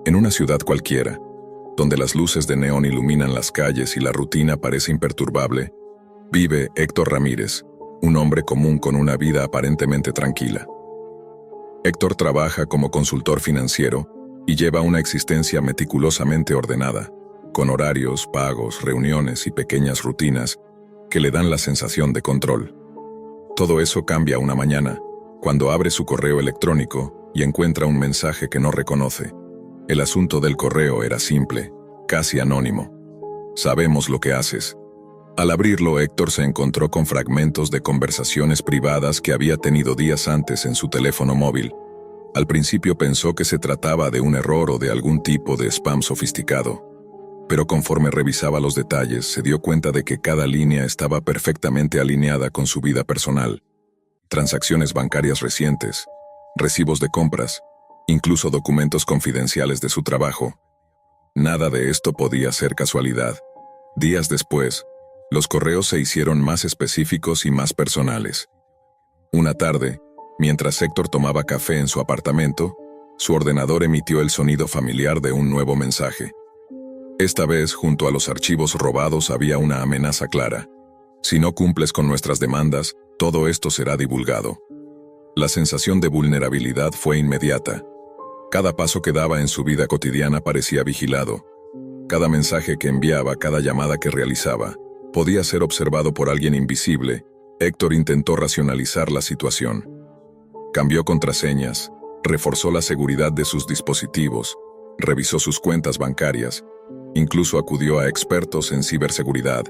En una ciudad cualquiera, donde las luces de neón iluminan las calles y la rutina parece imperturbable, vive Héctor Ramírez, un hombre común con una vida aparentemente tranquila. Héctor trabaja como consultor financiero y lleva una existencia meticulosamente ordenada, con horarios, pagos, reuniones y pequeñas rutinas que le dan la sensación de control. Todo eso cambia una mañana, cuando abre su correo electrónico y encuentra un mensaje que no reconoce. El asunto del correo era simple, casi anónimo. Sabemos lo que haces. Al abrirlo, Héctor se encontró con fragmentos de conversaciones privadas que había tenido días antes en su teléfono móvil. Al principio pensó que se trataba de un error o de algún tipo de spam sofisticado, pero conforme revisaba los detalles, se dio cuenta de que cada línea estaba perfectamente alineada con su vida personal. Transacciones bancarias recientes, recibos de compras, incluso documentos confidenciales de su trabajo. Nada de esto podía ser casualidad. Días después, los correos se hicieron más específicos y más personales. Una tarde, mientras Héctor tomaba café en su apartamento, su ordenador emitió el sonido familiar de un nuevo mensaje. Esta vez, junto a los archivos robados, había una amenaza clara. Si no cumples con nuestras demandas, todo esto será divulgado. La sensación de vulnerabilidad fue inmediata. Cada paso que daba en su vida cotidiana parecía vigilado. Cada mensaje que enviaba, cada llamada que realizaba, podía ser observado por alguien invisible. Héctor intentó racionalizar la situación. Cambió contraseñas, reforzó la seguridad de sus dispositivos, revisó sus cuentas bancarias, incluso acudió a expertos en ciberseguridad.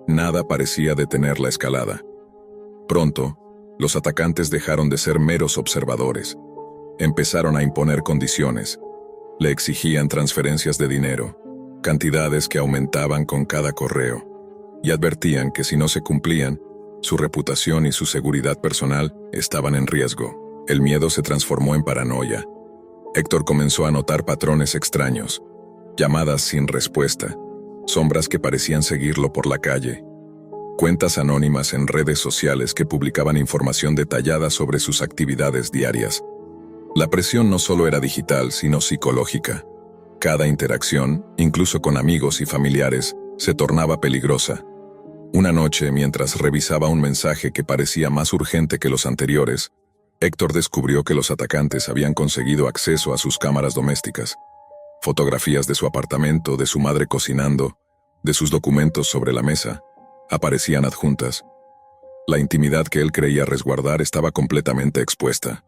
Nada parecía detener la escalada. Pronto, los atacantes dejaron de ser meros observadores. Empezaron a imponer condiciones. Le exigían transferencias de dinero, cantidades que aumentaban con cada correo, y advertían que si no se cumplían, su reputación y su seguridad personal estaban en riesgo. El miedo se transformó en paranoia. Héctor comenzó a notar patrones extraños, llamadas sin respuesta, sombras que parecían seguirlo por la calle, cuentas anónimas en redes sociales que publicaban información detallada sobre sus actividades diarias. La presión no solo era digital, sino psicológica. Cada interacción, incluso con amigos y familiares, se tornaba peligrosa. Una noche, mientras revisaba un mensaje que parecía más urgente que los anteriores, Héctor descubrió que los atacantes habían conseguido acceso a sus cámaras domésticas. Fotografías de su apartamento, de su madre cocinando, de sus documentos sobre la mesa, aparecían adjuntas. La intimidad que él creía resguardar estaba completamente expuesta.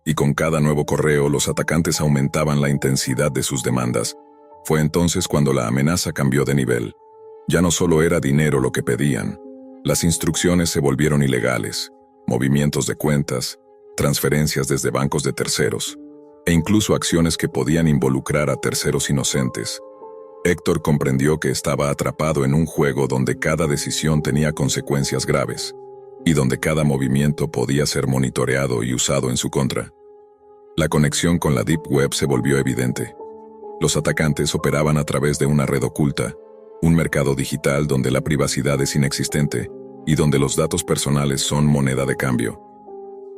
Y con cada nuevo correo, los atacantes aumentaban la intensidad de sus demandas. Fue entonces cuando la amenaza cambió de nivel. Ya no solo era dinero lo que pedían. Las instrucciones se volvieron ilegales, movimientos de cuentas, transferencias desde bancos de terceros, e incluso acciones que podían involucrar a terceros inocentes. Héctor comprendió que estaba atrapado en un juego donde cada decisión tenía consecuencias graves, y donde cada movimiento podía ser monitoreado y usado en su contra. La conexión con la Deep Web se volvió evidente. Los atacantes operaban a través de una red oculta, un mercado digital donde la privacidad es inexistente y donde los datos personales son moneda de cambio.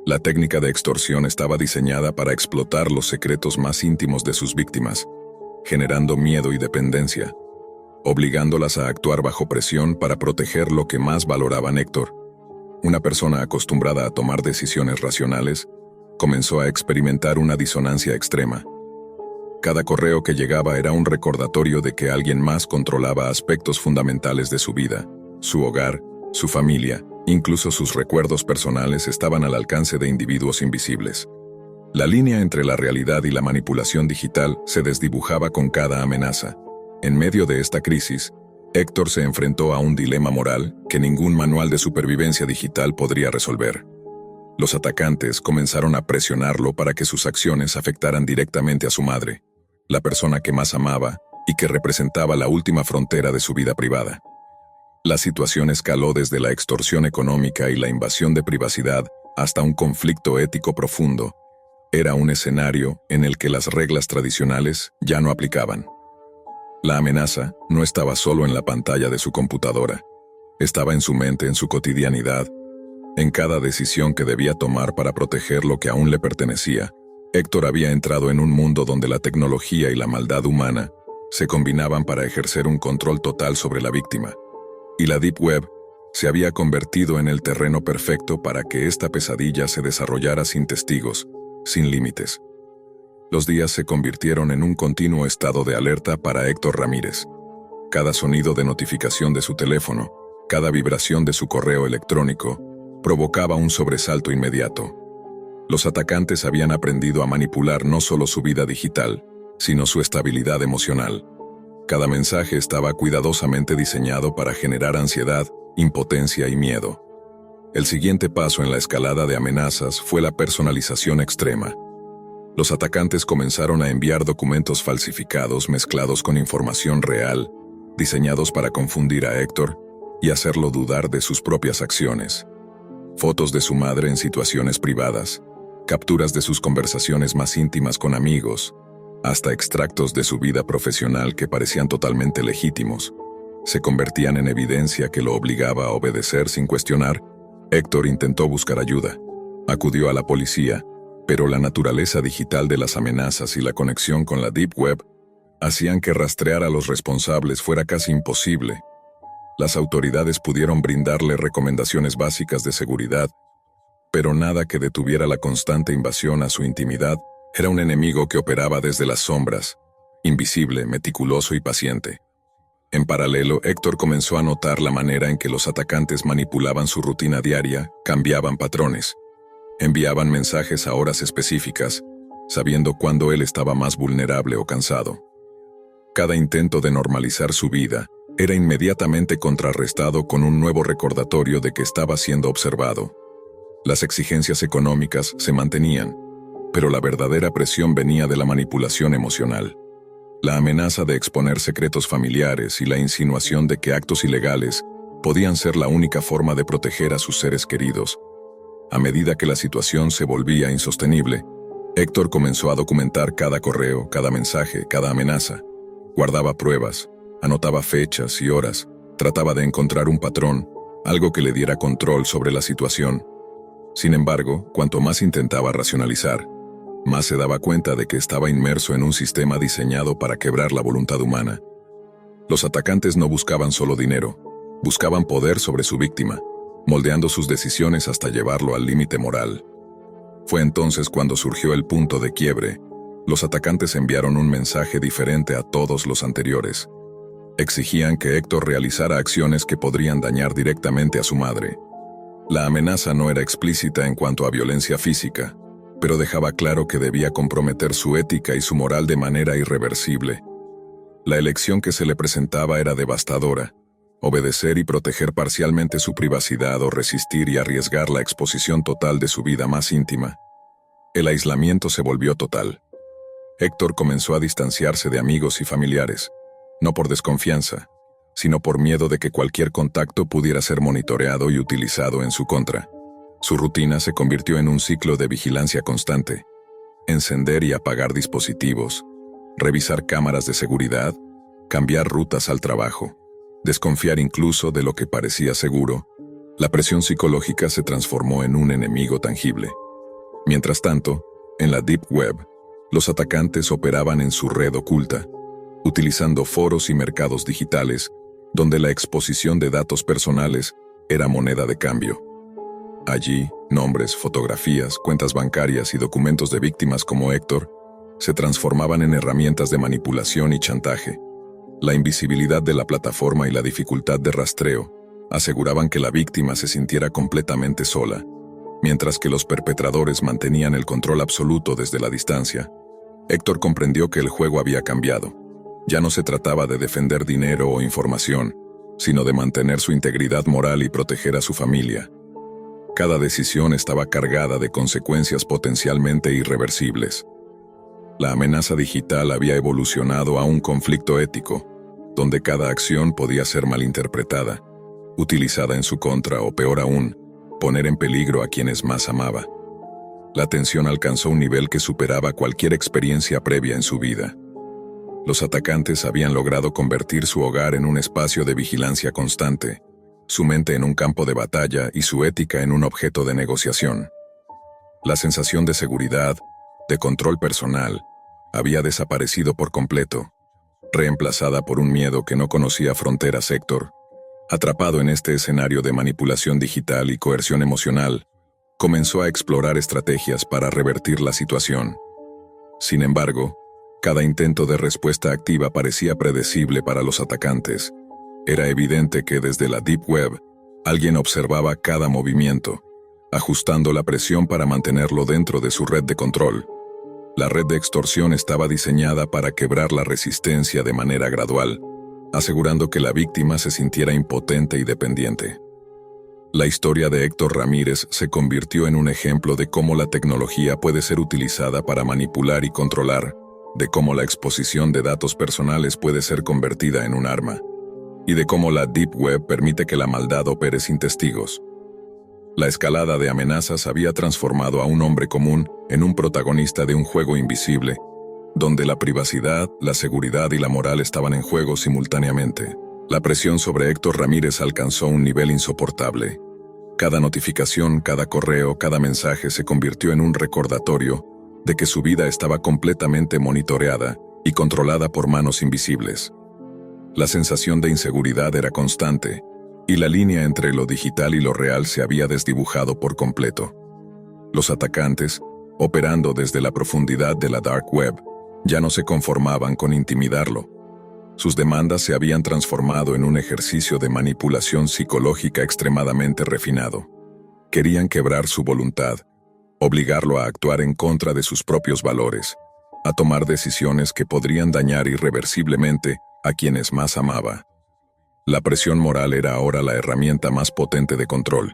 La técnica de extorsión estaba diseñada para explotar los secretos más íntimos de sus víctimas, generando miedo y dependencia, obligándolas a actuar bajo presión para proteger lo que más valoraban. Héctor, una persona acostumbrada a tomar decisiones racionales, comenzó a experimentar una disonancia extrema. Cada correo que llegaba era un recordatorio de que alguien más controlaba aspectos fundamentales de su vida, su hogar, su familia, incluso sus recuerdos personales estaban al alcance de individuos invisibles. La línea entre la realidad y la manipulación digital se desdibujaba con cada amenaza. En medio de esta crisis, Héctor se enfrentó a un dilema moral que ningún manual de supervivencia digital podría resolver. Los atacantes comenzaron a presionarlo para que sus acciones afectaran directamente a su madre, la persona que más amaba y que representaba la última frontera de su vida privada. La situación escaló desde la extorsión económica y la invasión de privacidad hasta un conflicto ético profundo. Era un escenario en el que las reglas tradicionales ya no aplicaban. La amenaza no estaba solo en la pantalla de su computadora. Estaba en su mente, en su cotidianidad, en cada decisión que debía tomar para proteger lo que aún le pertenecía, Héctor había entrado en un mundo donde la tecnología y la maldad humana se combinaban para ejercer un control total sobre la víctima, y la Deep Web se había convertido en el terreno perfecto para que esta pesadilla se desarrollara sin testigos, sin límites. Los días se convirtieron en un continuo estado de alerta para Héctor Ramírez. Cada sonido de notificación de su teléfono, cada vibración de su correo electrónico, provocaba un sobresalto inmediato. Los atacantes habían aprendido a manipular no solo su vida digital, sino su estabilidad emocional. Cada mensaje estaba cuidadosamente diseñado para generar ansiedad, impotencia y miedo. El siguiente paso en la escalada de amenazas fue la personalización extrema. Los atacantes comenzaron a enviar documentos falsificados mezclados con información real, diseñados para confundir a Héctor y hacerlo dudar de sus propias acciones. Fotos de su madre en situaciones privadas, capturas de sus conversaciones más íntimas con amigos, hasta extractos de su vida profesional que parecían totalmente legítimos, se convertían en evidencia que lo obligaba a obedecer sin cuestionar. Héctor intentó buscar ayuda. Acudió a la policía, pero la naturaleza digital de las amenazas y la conexión con la Deep Web hacían que rastrear a los responsables fuera casi imposible. Las autoridades pudieron brindarle recomendaciones básicas de seguridad, pero nada que detuviera la constante invasión a su intimidad. Era un enemigo que operaba desde las sombras, invisible, meticuloso y paciente. En paralelo, Héctor comenzó a notar la manera en que los atacantes manipulaban su rutina diaria, cambiaban patrones. Enviaban mensajes a horas específicas, sabiendo cuándo él estaba más vulnerable o cansado. Cada intento de normalizar su vida era inmediatamente contrarrestado con un nuevo recordatorio de que estaba siendo observado. Las exigencias económicas se mantenían, pero la verdadera presión venía de la manipulación emocional. La amenaza de exponer secretos familiares y la insinuación de que actos ilegales podían ser la única forma de proteger a sus seres queridos. A medida que la situación se volvía insostenible, Héctor comenzó a documentar cada correo, cada mensaje, cada amenaza. Guardaba pruebas, anotaba fechas y horas, trataba de encontrar un patrón, algo que le diera control sobre la situación. Sin embargo, cuanto más intentaba racionalizar, más se daba cuenta de que estaba inmerso en un sistema diseñado para quebrar la voluntad humana. Los atacantes no buscaban solo dinero, buscaban poder sobre su víctima, moldeando sus decisiones hasta llevarlo al límite moral. Fue entonces cuando surgió el punto de quiebre. Los atacantes enviaron un mensaje diferente a todos los anteriores. Exigían que Héctor realizara acciones que podrían dañar directamente a su madre. La amenaza no era explícita en cuanto a violencia física, pero dejaba claro que debía comprometer su ética y su moral de manera irreversible. La elección que se le presentaba era devastadora: obedecer y proteger parcialmente su privacidad o resistir y arriesgar la exposición total de su vida más íntima. El aislamiento se volvió total. Héctor comenzó a distanciarse de amigos y familiares, no por desconfianza, sino por miedo de que cualquier contacto pudiera ser monitoreado y utilizado en su contra. Su rutina se convirtió en un ciclo de vigilancia constante: encender y apagar dispositivos, revisar cámaras de seguridad, cambiar rutas al trabajo, desconfiar incluso de lo que parecía seguro. La presión psicológica se transformó en un enemigo tangible. Mientras tanto, en la Deep Web, los atacantes operaban en su red oculta, utilizando foros y mercados digitales, donde la exposición de datos personales era moneda de cambio. Allí, nombres, fotografías, cuentas bancarias y documentos de víctimas como Héctor se transformaban en herramientas de manipulación y chantaje. La invisibilidad de la plataforma y la dificultad de rastreo aseguraban que la víctima se sintiera completamente sola, mientras que los perpetradores mantenían el control absoluto desde la distancia. Héctor comprendió que el juego había cambiado. Ya no se trataba de defender dinero o información, sino de mantener su integridad moral y proteger a su familia. Cada decisión estaba cargada de consecuencias potencialmente irreversibles. La amenaza digital había evolucionado a un conflicto ético, donde cada acción podía ser malinterpretada, utilizada en su contra o, peor aún, poner en peligro a quienes más amaba. La tensión alcanzó un nivel que superaba cualquier experiencia previa en su vida. Los atacantes habían logrado convertir su hogar en un espacio de vigilancia constante, su mente en un campo de batalla y su ética en un objeto de negociación. La sensación de seguridad, de control personal, había desaparecido por completo, reemplazada por un miedo que no conocía fronteras. Héctor, atrapado en este escenario de manipulación digital y coerción emocional, comenzó a explorar estrategias para revertir la situación. Sin embargo, cada intento de respuesta activa parecía predecible para los atacantes. Era evidente que desde la Deep Web, alguien observaba cada movimiento, ajustando la presión para mantenerlo dentro de su red de control. La red de extorsión estaba diseñada para quebrar la resistencia de manera gradual, asegurando que la víctima se sintiera impotente y dependiente. La historia de Héctor Ramírez se convirtió en un ejemplo de cómo la tecnología puede ser utilizada para manipular y controlar, de cómo la exposición de datos personales puede ser convertida en un arma, y de cómo la Deep Web permite que la maldad opere sin testigos. La escalada de amenazas había transformado a un hombre común en un protagonista de un juego invisible, donde la privacidad, la seguridad y la moral estaban en juego simultáneamente. La presión sobre Héctor Ramírez alcanzó un nivel insoportable. Cada notificación, cada correo, cada mensaje se convirtió en un recordatorio de que su vida estaba completamente monitoreada y controlada por manos invisibles. La sensación de inseguridad era constante, y la línea entre lo digital y lo real se había desdibujado por completo. Los atacantes, operando desde la profundidad de la Dark Web, ya no se conformaban con intimidarlo. Sus demandas se habían transformado en un ejercicio de manipulación psicológica extremadamente refinado. Querían quebrar su voluntad, obligarlo a actuar en contra de sus propios valores, a tomar decisiones que podrían dañar irreversiblemente a quienes más amaba. La presión moral era ahora la herramienta más potente de control.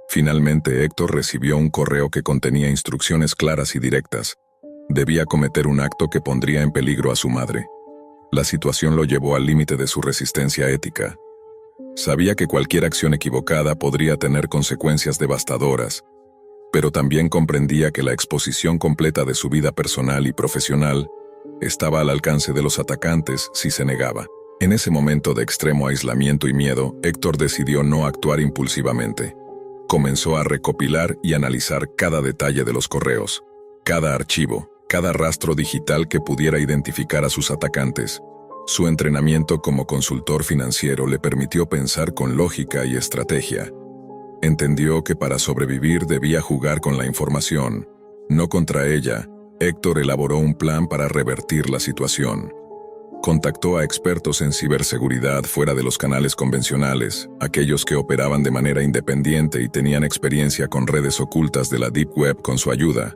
Finalmente Héctor recibió un correo que contenía instrucciones claras y directas. Debía cometer un acto que pondría en peligro a su madre. La situación lo llevó al límite de su resistencia ética. Sabía que cualquier acción equivocada podría tener consecuencias devastadoras, pero también comprendía que la exposición completa de su vida personal y profesional estaba al alcance de los atacantes si se negaba. En ese momento de extremo aislamiento y miedo, Héctor decidió no actuar impulsivamente. Comenzó a recopilar y analizar cada detalle de los correos, cada archivo, cada rastro digital que pudiera identificar a sus atacantes. Su entrenamiento como consultor financiero le permitió pensar con lógica y estrategia. Entendió que para sobrevivir debía jugar con la información, no contra ella. Héctor elaboró un plan para revertir la situación. Contactó a expertos en ciberseguridad fuera de los canales convencionales, aquellos que operaban de manera independiente y tenían experiencia con redes ocultas de la Deep Web. Con su ayuda,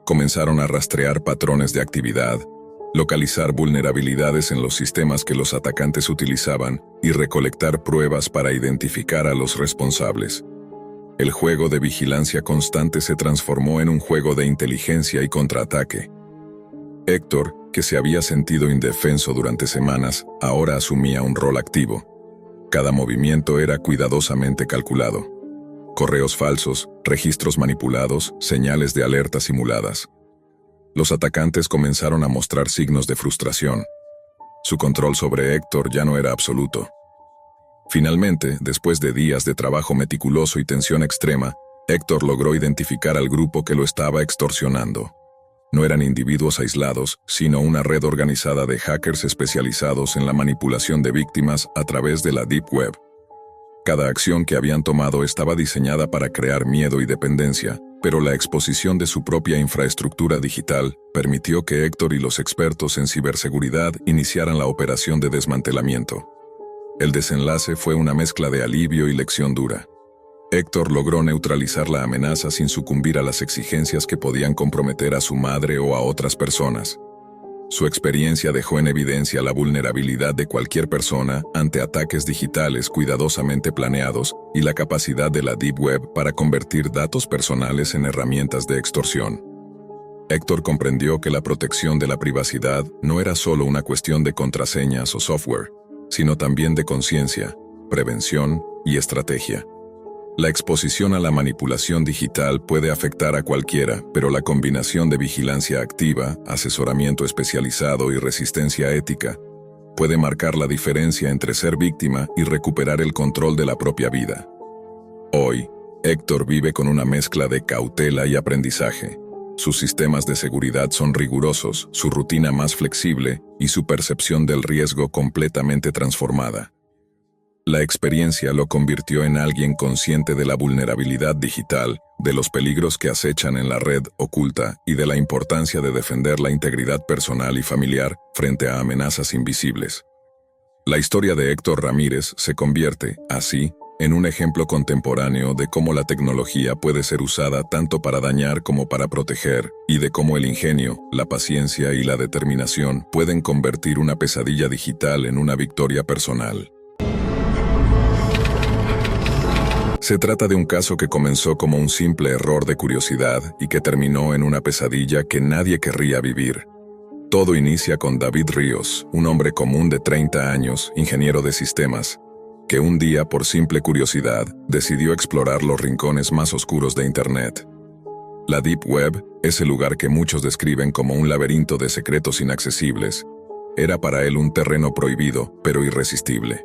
comenzaron a rastrear patrones de actividad, localizar vulnerabilidades en los sistemas que los atacantes utilizaban y recolectar pruebas para identificar a los responsables. El juego de vigilancia constante se transformó en un juego de inteligencia y contraataque. Héctor, que se había sentido indefenso durante semanas, ahora asumía un rol activo. Cada movimiento era cuidadosamente calculado. Correos falsos, registros manipulados, señales de alerta simuladas. Los atacantes comenzaron a mostrar signos de frustración. Su control sobre Héctor ya no era absoluto. Finalmente, después de días de trabajo meticuloso y tensión extrema, Héctor logró identificar al grupo que lo estaba extorsionando. No eran individuos aislados, sino una red organizada de hackers especializados en la manipulación de víctimas a través de la Deep Web. Cada acción que habían tomado estaba diseñada para crear miedo y dependencia, pero la exposición de su propia infraestructura digital permitió que Héctor y los expertos en ciberseguridad iniciaran la operación de desmantelamiento. El desenlace fue una mezcla de alivio y lección dura. Héctor logró neutralizar la amenaza sin sucumbir a las exigencias que podían comprometer a su madre o a otras personas. Su experiencia dejó en evidencia la vulnerabilidad de cualquier persona ante ataques digitales cuidadosamente planeados y la capacidad de la Deep Web para convertir datos personales en herramientas de extorsión. Héctor comprendió que la protección de la privacidad no era solo una cuestión de contraseñas o software, sino también de conciencia, prevención y estrategia. La exposición a la manipulación digital puede afectar a cualquiera, pero la combinación de vigilancia activa, asesoramiento especializado y resistencia ética puede marcar la diferencia entre ser víctima y recuperar el control de la propia vida. Hoy, Héctor vive con una mezcla de cautela y aprendizaje. Sus sistemas de seguridad son rigurosos, su rutina más flexible y su percepción del riesgo completamente transformada. La experiencia lo convirtió en alguien consciente de la vulnerabilidad digital, de los peligros que acechan en la red oculta y de la importancia de defender la integridad personal y familiar frente a amenazas invisibles. La historia de Héctor Ramírez se convierte, así, en un ejemplo contemporáneo de cómo la tecnología puede ser usada tanto para dañar como para proteger, y de cómo el ingenio, la paciencia y la determinación pueden convertir una pesadilla digital en una victoria personal. Se trata de un caso que comenzó como un simple error de curiosidad y que terminó en una pesadilla que nadie querría vivir. Todo inicia con David Ríos, un hombre común de 30 años, ingeniero de sistemas, que un día, por simple curiosidad, decidió explorar los rincones más oscuros de Internet. La Deep Web, ese lugar que muchos describen como un laberinto de secretos inaccesibles, era para él un terreno prohibido, pero irresistible.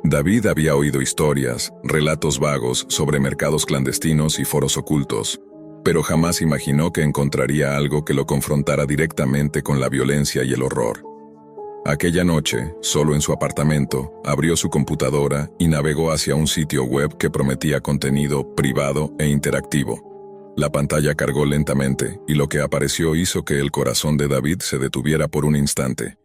David había oído historias, relatos vagos sobre mercados clandestinos y foros ocultos, pero jamás imaginó que encontraría algo que lo confrontara directamente con la violencia y el horror. Aquella noche, solo en su apartamento, abrió su computadora y navegó hacia un sitio web que prometía contenido privado e interactivo. La pantalla cargó lentamente y lo que apareció hizo que el corazón de David se detuviera por un instante.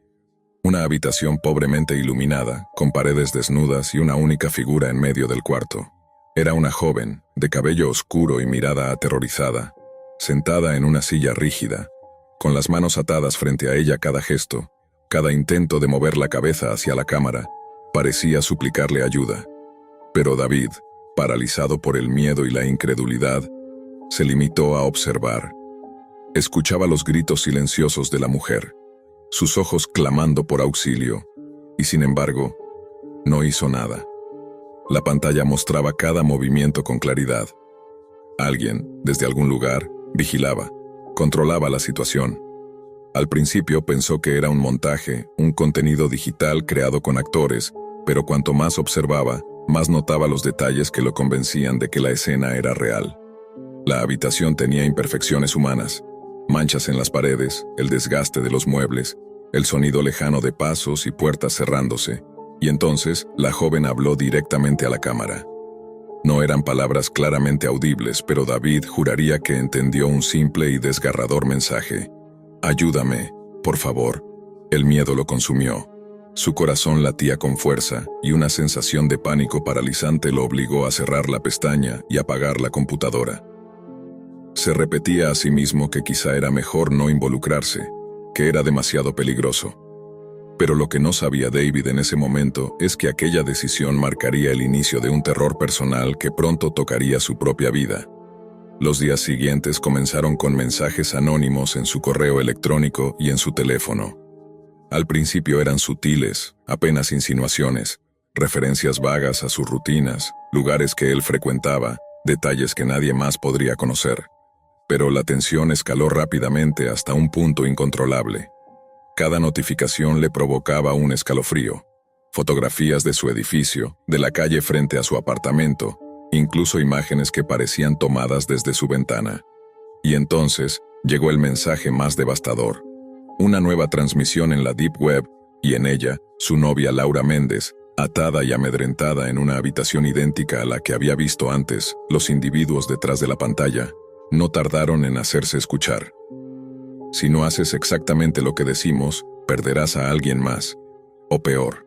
Una habitación pobremente iluminada, con paredes desnudas y una única figura en medio del cuarto. Era una joven, de cabello oscuro y mirada aterrorizada, sentada en una silla rígida, con las manos atadas frente a ella. Cada gesto, cada intento de mover la cabeza hacia la cámara, parecía suplicarle ayuda. Pero David, paralizado por el miedo y la incredulidad, se limitó a observar. Escuchaba los gritos silenciosos de la mujer, sus ojos clamando por auxilio, y sin embargo, no hizo nada. La pantalla mostraba cada movimiento con claridad. Alguien, desde algún lugar, vigilaba, controlaba la situación. Al principio pensó que era un montaje, un contenido digital creado con actores, pero cuanto más observaba, más notaba los detalles que lo convencían de que la escena era real. La habitación tenía imperfecciones humanas, manchas en las paredes, el desgaste de los muebles, el sonido lejano de pasos y puertas cerrándose, y entonces la joven habló directamente a la cámara. No eran palabras claramente audibles, pero David juraría que entendió un simple y desgarrador mensaje. «Ayúdame, por favor». El miedo lo consumió. Su corazón latía con fuerza, y una sensación de pánico paralizante lo obligó a cerrar la pestaña y apagar la computadora. Se repetía a sí mismo que quizá era mejor no involucrarse, que era demasiado peligroso. Pero lo que no sabía David en ese momento es que aquella decisión marcaría el inicio de un terror personal que pronto tocaría su propia vida. Los días siguientes comenzaron con mensajes anónimos en su correo electrónico y en su teléfono. Al principio eran sutiles, apenas insinuaciones, referencias vagas a sus rutinas, lugares que él frecuentaba, detalles que nadie más podría conocer. Pero la tensión escaló rápidamente hasta un punto incontrolable. Cada notificación le provocaba un escalofrío. Fotografías de su edificio, de la calle frente a su apartamento, incluso imágenes que parecían tomadas desde su ventana. Y entonces llegó el mensaje más devastador. Una nueva transmisión en la Deep Web, y en ella, su novia Laura Méndez, atada y amedrentada en una habitación idéntica a la que había visto antes. Los individuos detrás de la pantalla no tardaron en hacerse escuchar. Si no haces exactamente lo que decimos, perderás a alguien más. O peor.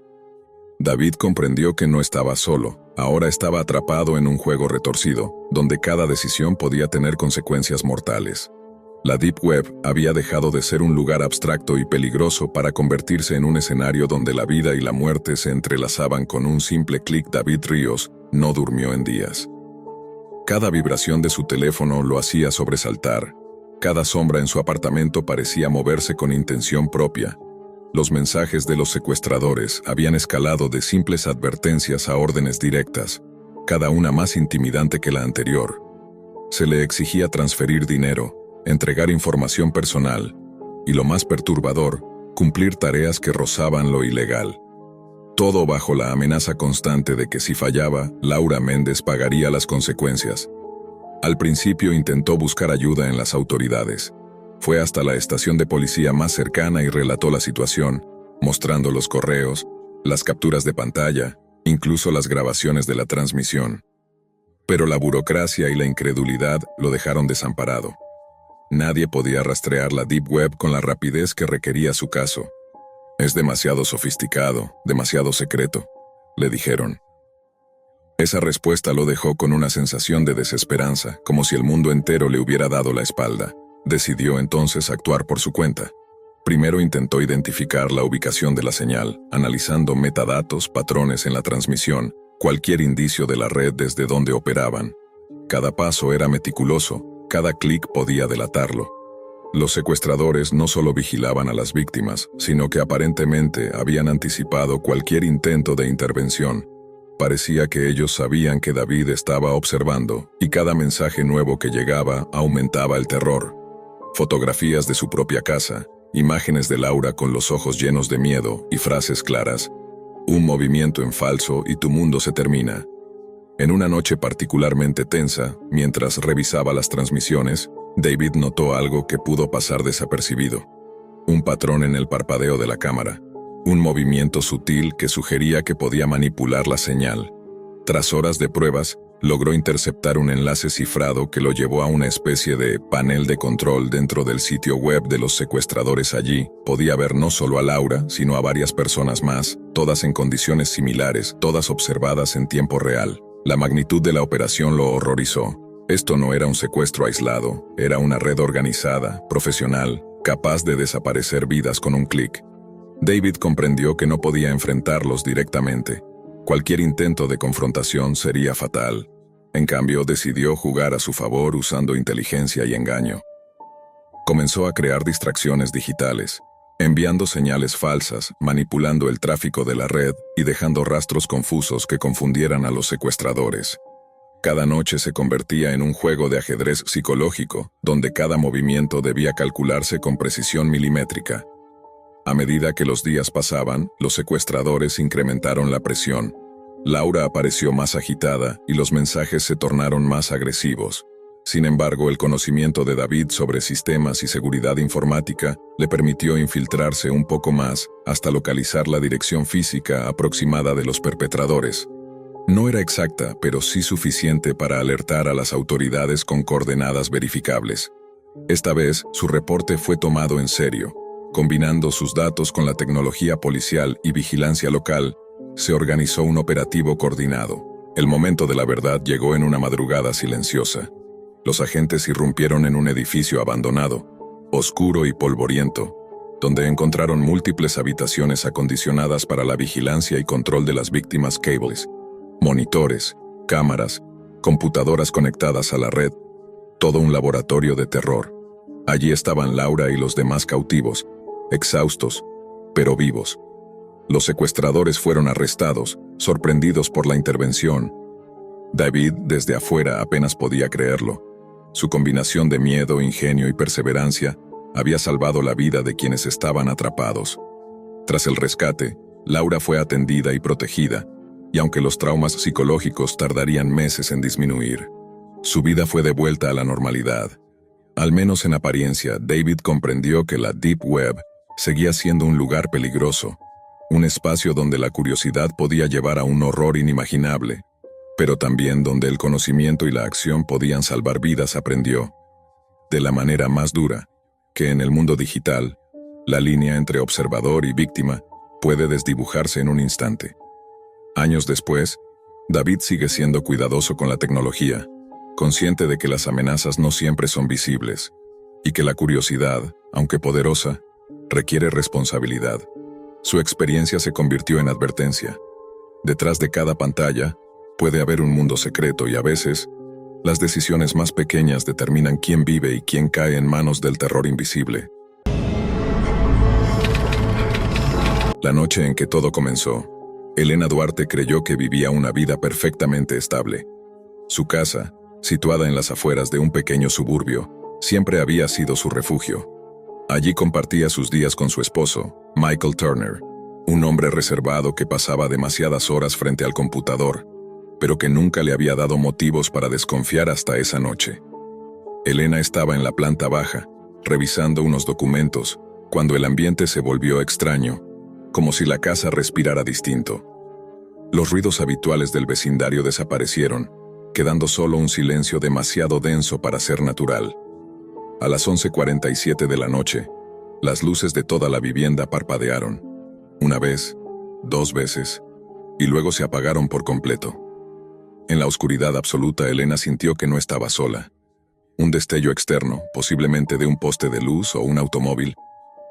David comprendió que no estaba solo, ahora estaba atrapado en un juego retorcido, donde cada decisión podía tener consecuencias mortales. La Deep Web había dejado de ser un lugar abstracto y peligroso para convertirse en un escenario donde la vida y la muerte se entrelazaban con un simple clic. David Ríos no durmió en días. Cada vibración de su teléfono lo hacía sobresaltar. Cada sombra en su apartamento parecía moverse con intención propia. Los mensajes de los secuestradores habían escalado de simples advertencias a órdenes directas, cada una más intimidante que la anterior. Se le exigía transferir dinero, entregar información personal, y lo más perturbador, cumplir tareas que rozaban lo ilegal. Todo bajo la amenaza constante de que si fallaba, Laura Méndez pagaría las consecuencias. Al principio intentó buscar ayuda en las autoridades, Fue hasta la estación de policía más cercana y relató la situación, mostrando los correos, las capturas de pantalla, incluso las grabaciones de la transmisión. Pero la burocracia y la incredulidad lo dejaron desamparado. Nadie podía rastrear la Deep Web con la rapidez que requería su caso. «Es demasiado sofisticado, demasiado secreto», le dijeron. Esa respuesta lo dejó con una sensación de desesperanza, como si el mundo entero le hubiera dado la espalda. Decidió entonces actuar por su cuenta. Primero intentó identificar la ubicación de la señal, analizando metadatos, patrones en la transmisión, cualquier indicio de la red desde donde operaban. Cada paso era meticuloso, cada clic podía delatarlo. Los secuestradores no solo vigilaban a las víctimas, sino que aparentemente habían anticipado cualquier intento de intervención. Parecía que ellos sabían que David estaba observando, y cada mensaje nuevo que llegaba aumentaba el terror. Fotografías de su propia casa, imágenes de Laura con los ojos llenos de miedo y frases claras. Un movimiento en falso y tu mundo se termina. En una noche particularmente tensa, mientras revisaba las transmisiones, David notó algo que pudo pasar desapercibido. Un patrón en el parpadeo de la cámara. Un movimiento sutil que sugería que podía manipular la señal. Tras horas de pruebas, logró interceptar un enlace cifrado que lo llevó a una especie de panel de control dentro del sitio web de los secuestradores. Allí podía ver no solo a Laura, sino a varias personas más, todas en condiciones similares, todas observadas en tiempo real. La magnitud de la operación lo horrorizó. Esto no era un secuestro aislado, era una red organizada, profesional, capaz de desaparecer vidas con un clic. David comprendió que no podía enfrentarlos directamente. Cualquier intento de confrontación sería fatal. En cambio, decidió jugar a su favor usando inteligencia y engaño. Comenzó a crear distracciones digitales, enviando señales falsas, manipulando el tráfico de la red y dejando rastros confusos que confundieran a los secuestradores. Cada noche se convertía en un juego de ajedrez psicológico, donde cada movimiento debía calcularse con precisión milimétrica. A medida que los días pasaban, los secuestradores incrementaron la presión. Laura apareció más agitada y los mensajes se tornaron más agresivos. Sin embargo, el conocimiento de David sobre sistemas y seguridad informática le permitió infiltrarse un poco más hasta localizar la dirección física aproximada de los perpetradores. No era exacta, pero sí suficiente para alertar a las autoridades con coordenadas verificables. Esta vez, su reporte fue tomado en serio. Combinando sus datos con la tecnología policial y vigilancia local, se organizó un operativo coordinado. El momento de la verdad llegó en una madrugada silenciosa. Los agentes irrumpieron en un edificio abandonado, oscuro y polvoriento, donde encontraron múltiples habitaciones acondicionadas para la vigilancia y control de las víctimas. Cables, monitores, cámaras, computadoras conectadas a la red, todo un laboratorio de terror. Allí estaban Laura y los demás cautivos, exhaustos, pero vivos. Los secuestradores fueron arrestados, sorprendidos por la intervención. David, desde afuera, apenas podía creerlo. Su combinación de miedo, ingenio y perseverancia había salvado la vida de quienes estaban atrapados. Tras el rescate, Laura fue atendida y protegida, y aunque los traumas psicológicos tardarían meses en disminuir, su vida fue devuelta a la normalidad. Al menos en apariencia, David comprendió que la Deep Web seguía siendo un lugar peligroso, un espacio donde la curiosidad podía llevar a un horror inimaginable, pero también donde el conocimiento y la acción podían salvar vidas. Aprendió, de la manera más dura, que en el mundo digital, la línea entre observador y víctima puede desdibujarse en un instante. Años después, David sigue siendo cuidadoso con la tecnología, consciente de que las amenazas no siempre son visibles, y que la curiosidad, aunque poderosa, requiere responsabilidad. Su experiencia se convirtió en advertencia. Detrás de cada pantalla puede haber un mundo secreto y a veces, las decisiones más pequeñas determinan quién vive y quién cae en manos del terror invisible. La noche en que todo comenzó, Elena Duarte creyó que vivía una vida perfectamente estable. Su casa, situada en las afueras de un pequeño suburbio, siempre había sido su refugio. Allí compartía sus días con su esposo, Michael Turner, un hombre reservado que pasaba demasiadas horas frente al computador, pero que nunca le había dado motivos para desconfiar hasta esa noche. Elena estaba en la planta baja, revisando unos documentos, cuando el ambiente se volvió extraño, como si la casa respirara distinto. Los ruidos habituales del vecindario desaparecieron, quedando solo un silencio demasiado denso para ser natural. A las 11:47 de la noche, las luces de toda la vivienda parpadearon. Una vez, 2 veces, y luego se apagaron por completo. En la oscuridad absoluta, Elena sintió que no estaba sola. Un destello externo, posiblemente de un poste de luz o un automóvil,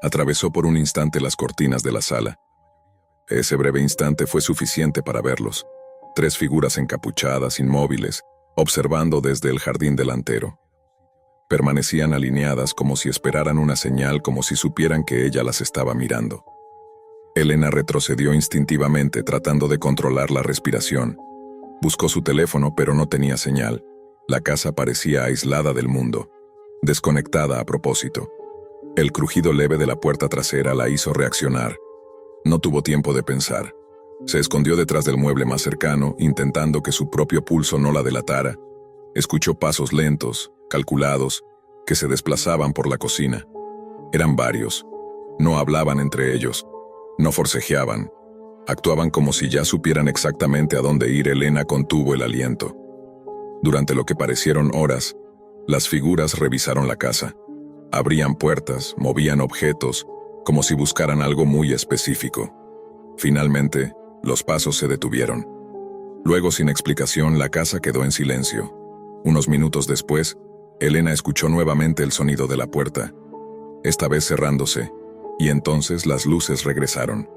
atravesó por un instante las cortinas de la sala. Ese breve instante fue suficiente para verlos. 3 figuras encapuchadas, inmóviles, observando desde el jardín delantero. Permanecían alineadas como si esperaran una señal, como si supieran que ella las estaba mirando. Elena retrocedió instintivamente, tratando de controlar la respiración. Buscó su teléfono, pero no tenía señal. La casa parecía aislada del mundo, desconectada a propósito. El crujido leve de la puerta trasera la hizo reaccionar. No tuvo tiempo de pensar. Se escondió detrás del mueble más cercano, intentando que su propio pulso no la delatara. Escuchó pasos lentos, calculados, que se desplazaban por la cocina. Eran varios. No hablaban entre ellos. No forcejeaban. Actuaban como si ya supieran exactamente a dónde ir. Elena contuvo el aliento. Durante lo que parecieron horas, las figuras revisaron la casa. Abrían puertas, movían objetos, como si buscaran algo muy específico. Finalmente, los pasos se detuvieron. Luego, sin explicación, la casa quedó en silencio. Unos minutos después, Elena escuchó nuevamente el sonido de la puerta, esta vez cerrándose, y entonces las luces regresaron.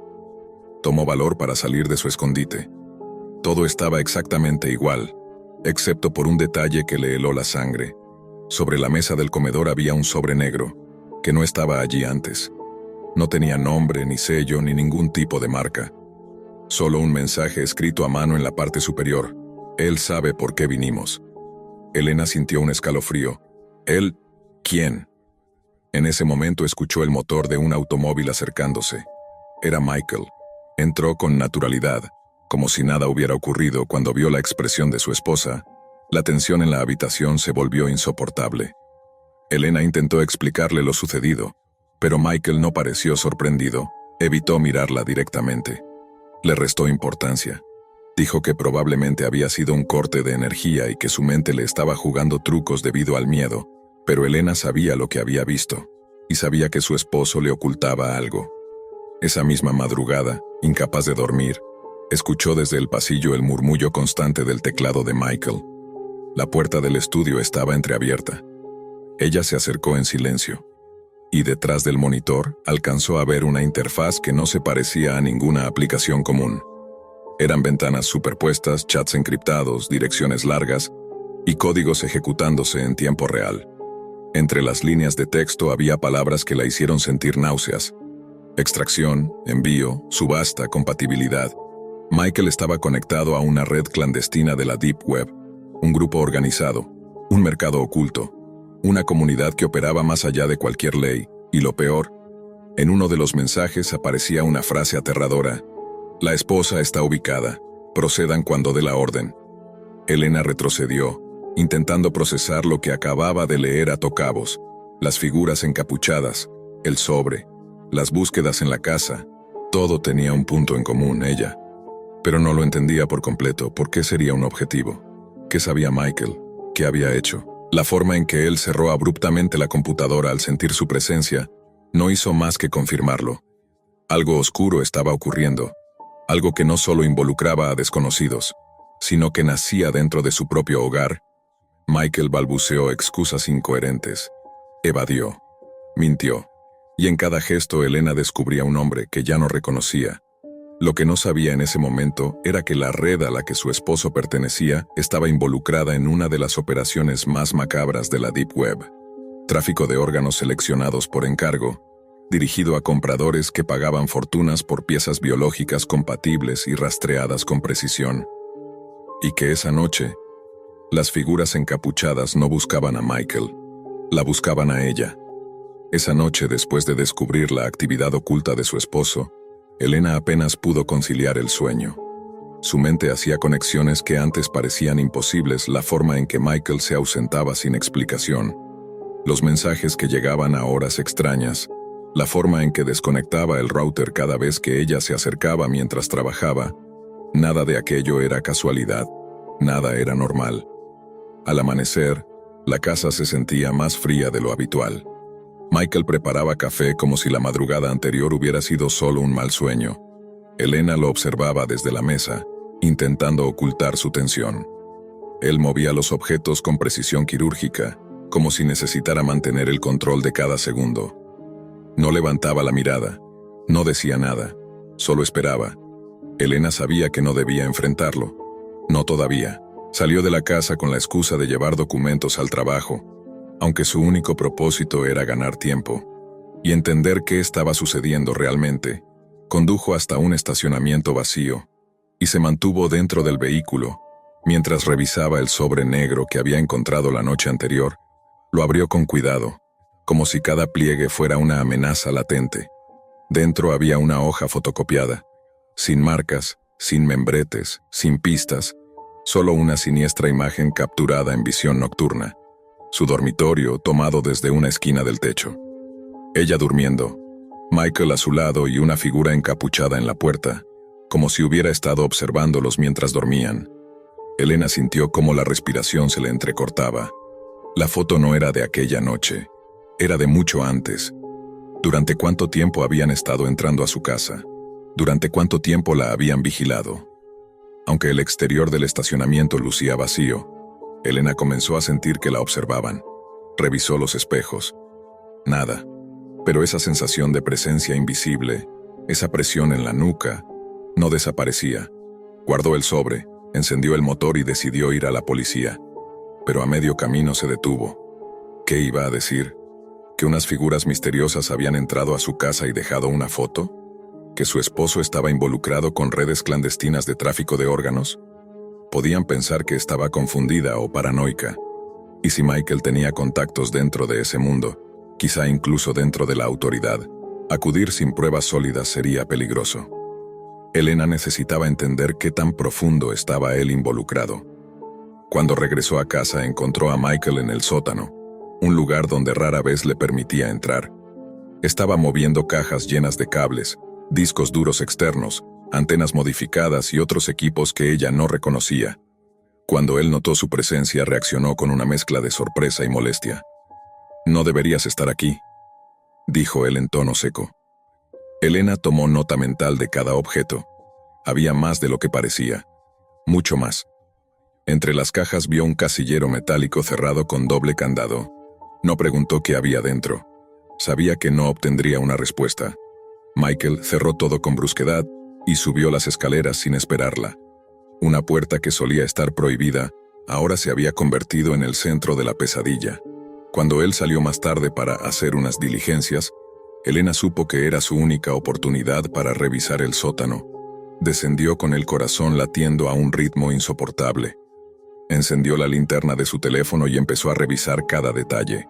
Tomó valor para salir de su escondite. Todo estaba exactamente igual, excepto por un detalle que le heló la sangre. Sobre la mesa del comedor había un sobre negro, que no estaba allí antes. No tenía nombre, ni sello, ni ningún tipo de marca. Solo un mensaje escrito a mano en la parte superior. Él sabe por qué vinimos. Elena sintió un escalofrío. ¿Él? ¿Quién? En ese momento escuchó el motor de un automóvil acercándose. Era Michael. Entró con naturalidad, como si nada hubiera ocurrido. Cuando vio la expresión de su esposa, la tensión en la habitación se volvió insoportable. Elena intentó explicarle lo sucedido, pero Michael no pareció sorprendido. Evitó mirarla directamente. Le restó importancia. Dijo que probablemente había sido un corte de energía y que su mente le estaba jugando trucos debido al miedo, pero Elena sabía lo que había visto, y sabía que su esposo le ocultaba algo. Esa misma madrugada, incapaz de dormir, escuchó desde el pasillo el murmullo constante del teclado de Michael. La puerta del estudio estaba entreabierta. Ella se acercó en silencio, y detrás del monitor alcanzó a ver una interfaz que no se parecía a ninguna aplicación común. Eran ventanas superpuestas, chats encriptados, direcciones largas y códigos ejecutándose en tiempo real. Entre las líneas de texto había palabras que la hicieron sentir náuseas. Extracción, envío, subasta, compatibilidad. Michael estaba conectado a una red clandestina de la Deep Web, un grupo organizado, un mercado oculto, una comunidad que operaba más allá de cualquier ley, y lo peor, en uno de los mensajes aparecía una frase aterradora: «La esposa está ubicada, procedan cuando dé la orden». Elena retrocedió, intentando procesar lo que acababa de leer a tocabos, las figuras encapuchadas, el sobre, las búsquedas en la casa. Todo tenía un punto en común, ella. Pero no lo entendía por completo. ¿Por qué sería un objetivo? ¿Qué sabía Michael? ¿Qué había hecho? La forma en que él cerró abruptamente la computadora al sentir su presencia no hizo más que confirmarlo. Algo oscuro estaba ocurriendo, algo que no solo involucraba a desconocidos, sino que nacía dentro de su propio hogar. Michael balbuceó excusas incoherentes, evadió, mintió, y en cada gesto Elena descubría un hombre que ya no reconocía. Lo que no sabía en ese momento era que la red a la que su esposo pertenecía estaba involucrada en una de las operaciones más macabras de la Deep Web: tráfico de órganos seleccionados por encargo, dirigido a compradores que pagaban fortunas por piezas biológicas compatibles y rastreadas con precisión. Y que esa noche, las figuras encapuchadas no buscaban a Michael, la buscaban a ella. Esa noche, después de descubrir la actividad oculta de su esposo, Elena apenas pudo conciliar el sueño. Su mente hacía conexiones que antes parecían imposibles: la forma en que Michael se ausentaba sin explicación, Los mensajes que llegaban a horas extrañas, la forma en que desconectaba el router cada vez que ella se acercaba mientras trabajaba, nada de aquello era casualidad, nada era normal. Al amanecer, la casa se sentía más fría de lo habitual. Michael preparaba café como si la madrugada anterior hubiera sido solo un mal sueño. Elena lo observaba desde la mesa, intentando ocultar su tensión. Él movía los objetos con precisión quirúrgica, como si necesitara mantener el control de cada segundo. No levantaba la mirada, no decía nada, solo esperaba. Elena sabía que no debía enfrentarlo. No todavía. Salió de la casa con la excusa de llevar documentos al trabajo, aunque su único propósito era ganar tiempo. Y entender qué estaba sucediendo realmente, condujo hasta un estacionamiento vacío, y se mantuvo dentro del vehículo, mientras revisaba el sobre negro que había encontrado la noche anterior. Lo abrió con cuidado, como si cada pliegue fuera una amenaza latente. Dentro había una hoja fotocopiada, sin marcas, sin membretes, sin pistas, solo una siniestra imagen capturada en visión nocturna. Su dormitorio tomado desde una esquina del techo. Ella durmiendo, Michael a su lado y una figura encapuchada en la puerta, como si hubiera estado observándolos mientras dormían. Elena sintió cómo la respiración se le entrecortaba. La foto no era de aquella noche, era de mucho antes. ¿Durante cuánto tiempo habían estado entrando a su casa? ¿Durante cuánto tiempo la habían vigilado? Aunque el exterior del estacionamiento lucía vacío, Elena comenzó a sentir que la observaban. Revisó los espejos. Nada. Pero esa sensación de presencia invisible, esa presión en la nuca, no desaparecía. Guardó el sobre, encendió el motor y decidió ir a la policía. Pero a medio camino se detuvo. ¿Qué iba a decir? ¿Que unas figuras misteriosas habían entrado a su casa y dejado una foto? ¿Que su esposo estaba involucrado con redes clandestinas de tráfico de órganos? Podían pensar que estaba confundida o paranoica. Y si Michael tenía contactos dentro de ese mundo, quizá incluso dentro de la autoridad, acudir sin pruebas sólidas sería peligroso. Elena necesitaba entender qué tan profundo estaba él involucrado. Cuando regresó a casa encontró a Michael en el sótano, un lugar donde rara vez le permitía entrar. Estaba moviendo cajas llenas de cables, discos duros externos, antenas modificadas y otros equipos que ella no reconocía. Cuando él notó su presencia, reaccionó con una mezcla de sorpresa y molestia. «No deberías estar aquí», dijo él en tono seco. Elena tomó nota mental de cada objeto. Había más de lo que parecía. Mucho más. Entre las cajas vio un casillero metálico cerrado con doble candado. No preguntó qué había dentro. Sabía que no obtendría una respuesta. Michael cerró todo con brusquedad y subió las escaleras sin esperarla. Una puerta que solía estar prohibida, ahora se había convertido en el centro de la pesadilla. Cuando él salió más tarde para hacer unas diligencias, Elena supo que era su única oportunidad para revisar el sótano. Descendió con el corazón latiendo a un ritmo insoportable. Encendió la linterna de su teléfono y empezó a revisar cada detalle.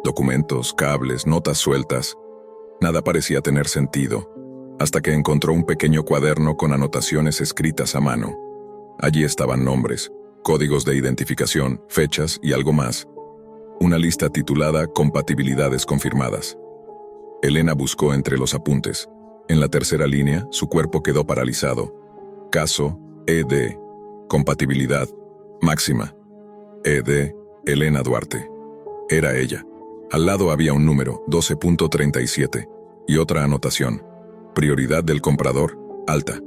Documentos, cables, notas sueltas. Nada parecía tener sentido, hasta que encontró un pequeño cuaderno con anotaciones escritas a mano. Allí estaban nombres, códigos de identificación, fechas y algo más. Una lista titulada Compatibilidades confirmadas. Elena buscó entre los apuntes. En la tercera línea, su cuerpo quedó paralizado. Caso ED. Compatibilidad máxima. ED. Elena Duarte. Era ella. Al lado había un número, 12.37, y otra anotación. Prioridad del comprador, alta.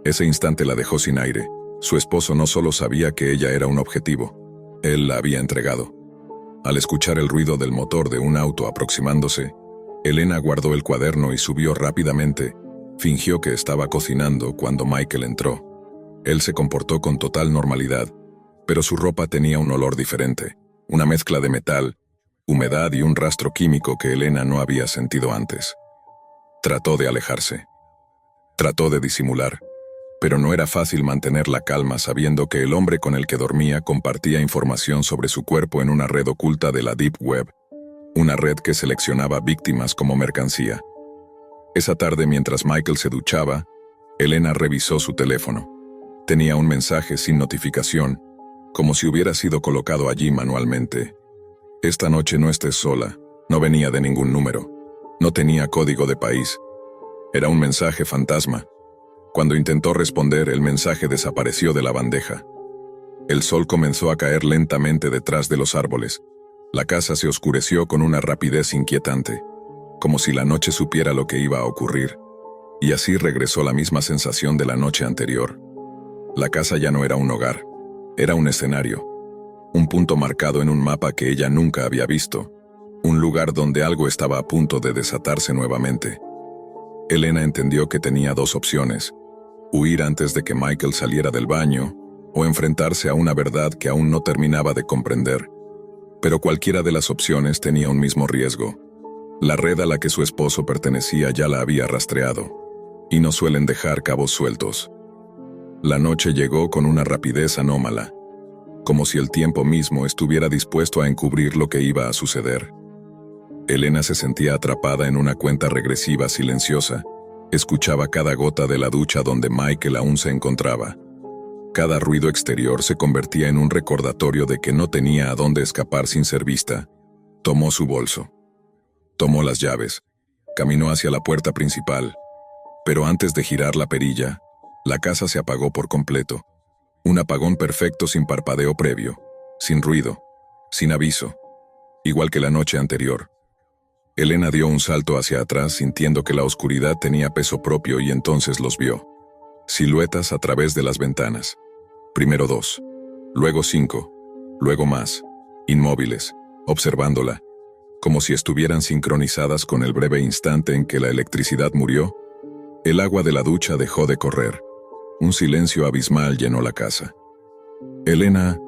Ese instante la dejó sin aire. Su esposo no solo sabía que ella era un objetivo, él la había entregado. Al escuchar el ruido del motor de un auto aproximándose, Elena guardó el cuaderno y subió rápidamente. Fingió que estaba cocinando cuando Michael entró. Él se comportó con total normalidad, pero su ropa tenía un olor diferente, una mezcla de metal, humedad y un rastro químico que Elena no había sentido antes. Trató de alejarse. Trató de disimular, pero no era fácil mantener la calma sabiendo que el hombre con el que dormía compartía información sobre su cuerpo en una red oculta de la Deep Web, una red que seleccionaba víctimas como mercancía. Esa tarde, mientras Michael se duchaba, Elena revisó su teléfono. Tenía un mensaje sin notificación, como si hubiera sido colocado allí manualmente. Esta noche no estés sola. No venía de ningún número. No tenía código de país. Era un mensaje fantasma. Cuando intentó responder, el mensaje desapareció de la bandeja. El sol comenzó a caer lentamente detrás de los árboles. La casa se oscureció con una rapidez inquietante, como si la noche supiera lo que iba a ocurrir. Y así regresó la misma sensación de la noche anterior. La casa ya no era un hogar, era un escenario, un punto marcado en un mapa que ella nunca había visto, un lugar donde algo estaba a punto de desatarse nuevamente. Elena entendió que tenía dos opciones: huir antes de que Michael saliera del baño, o enfrentarse a una verdad que aún no terminaba de comprender. Pero cualquiera de las opciones tenía un mismo riesgo. La red a la que su esposo pertenecía ya la había rastreado, y no suelen dejar cabos sueltos. La noche llegó con una rapidez anómala, como si el tiempo mismo estuviera dispuesto a encubrir lo que iba a suceder. Elena se sentía atrapada en una cuenta regresiva silenciosa. Escuchaba cada gota de la ducha donde Michael aún se encontraba. Cada ruido exterior se convertía en un recordatorio de que no tenía a dónde escapar sin ser vista. Tomó su bolso. Tomó las llaves. Caminó hacia la puerta principal. Pero antes de girar la perilla, la casa se apagó por completo. Un apagón perfecto sin parpadeo previo, sin ruido, sin aviso, igual que la noche anterior. Elena dio un salto hacia atrás sintiendo que la oscuridad tenía peso propio y entonces los vio. Siluetas a través de las ventanas. Primero 2, luego 5, luego más, inmóviles, observándola, como si estuvieran sincronizadas con el breve instante en que la electricidad murió. El agua de la ducha dejó de correr. Un silencio abismal llenó la casa. «Elena»,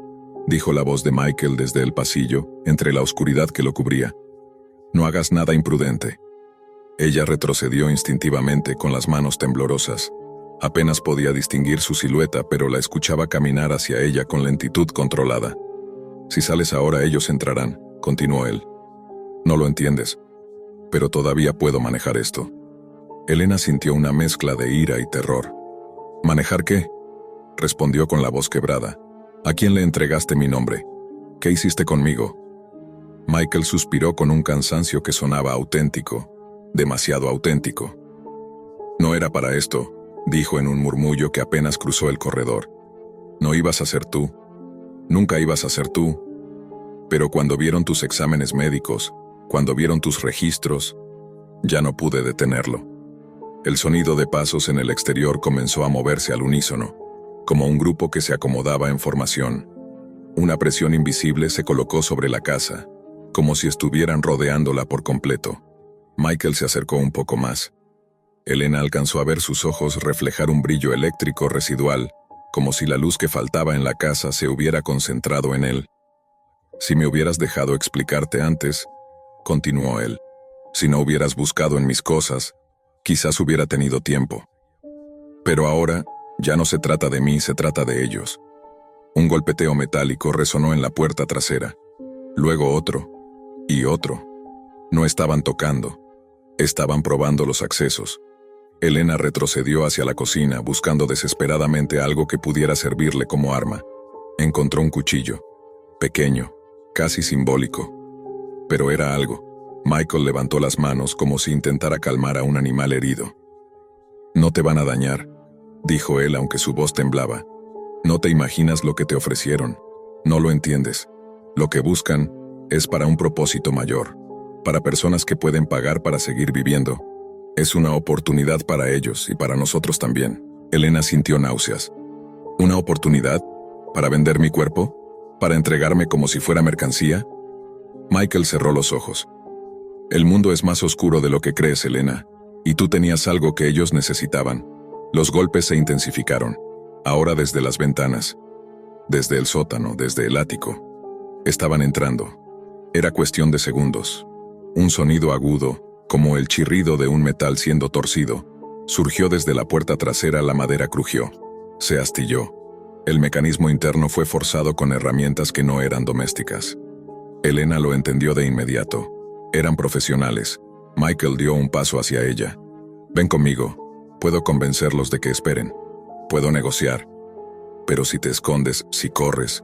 dijo la voz de Michael desde el pasillo, entre la oscuridad que lo cubría. «No hagas nada imprudente». Ella retrocedió instintivamente con las manos temblorosas. Apenas podía distinguir su silueta, pero la escuchaba caminar hacia ella con lentitud controlada. «Si sales ahora, ellos entrarán», continuó él. «No lo entiendes, pero todavía puedo manejar esto». Elena sintió una mezcla de ira y terror. «¿Manejar qué?», respondió con la voz quebrada. «¿A quién le entregaste mi nombre? ¿Qué hiciste conmigo?». Michael suspiró con un cansancio que sonaba auténtico, demasiado auténtico. «No era para esto», dijo en un murmullo que apenas cruzó el corredor. «No ibas a ser tú. Nunca ibas a ser tú. Pero cuando vieron tus exámenes médicos, cuando vieron tus registros, ya no pude detenerlo». El sonido de pasos en el exterior comenzó a moverse al unísono, como un grupo que se acomodaba en formación. Una presión invisible se colocó sobre la casa, como si estuvieran rodeándola por completo. Michael se acercó un poco más. Elena alcanzó a ver sus ojos reflejar un brillo eléctrico residual, como si la luz que faltaba en la casa se hubiera concentrado en él. «Si me hubieras dejado explicarte antes», continuó él, «si no hubieras buscado en mis cosas, quizás hubiera tenido tiempo. Pero ahora, ya no se trata de mí, se trata de ellos». Un golpeteo metálico resonó en la puerta trasera. Luego otro. Y otro. No estaban tocando. Estaban probando los accesos. Elena retrocedió hacia la cocina, buscando desesperadamente algo que pudiera servirle como arma. Encontró un cuchillo. Pequeño, casi simbólico. Pero era algo. Michael levantó las manos como si intentara calmar a un animal herido. «No te van a dañar», dijo él aunque su voz temblaba. «No te imaginas lo que te ofrecieron. No lo entiendes. Lo que buscan es para un propósito mayor, para personas que pueden pagar para seguir viviendo. Es una oportunidad para ellos y para nosotros también». Elena sintió náuseas. «¿Una oportunidad? ¿Para vender mi cuerpo? ¿Para entregarme como si fuera mercancía?». Michael cerró los ojos. «El mundo es más oscuro de lo que crees, Elena, y tú tenías algo que ellos necesitaban». Los golpes se intensificaron, ahora desde las ventanas, desde el sótano, desde el ático. Estaban entrando. Era cuestión de segundos. Un sonido agudo, como el chirrido de un metal siendo torcido, surgió desde la puerta trasera. La madera crujió. Se astilló. El mecanismo interno fue forzado con herramientas que no eran domésticas. Elena lo entendió de inmediato. Eran profesionales. Michael dio un paso hacia ella. «Ven conmigo. Puedo convencerlos de que esperen. Puedo negociar. Pero si te escondes, si corres,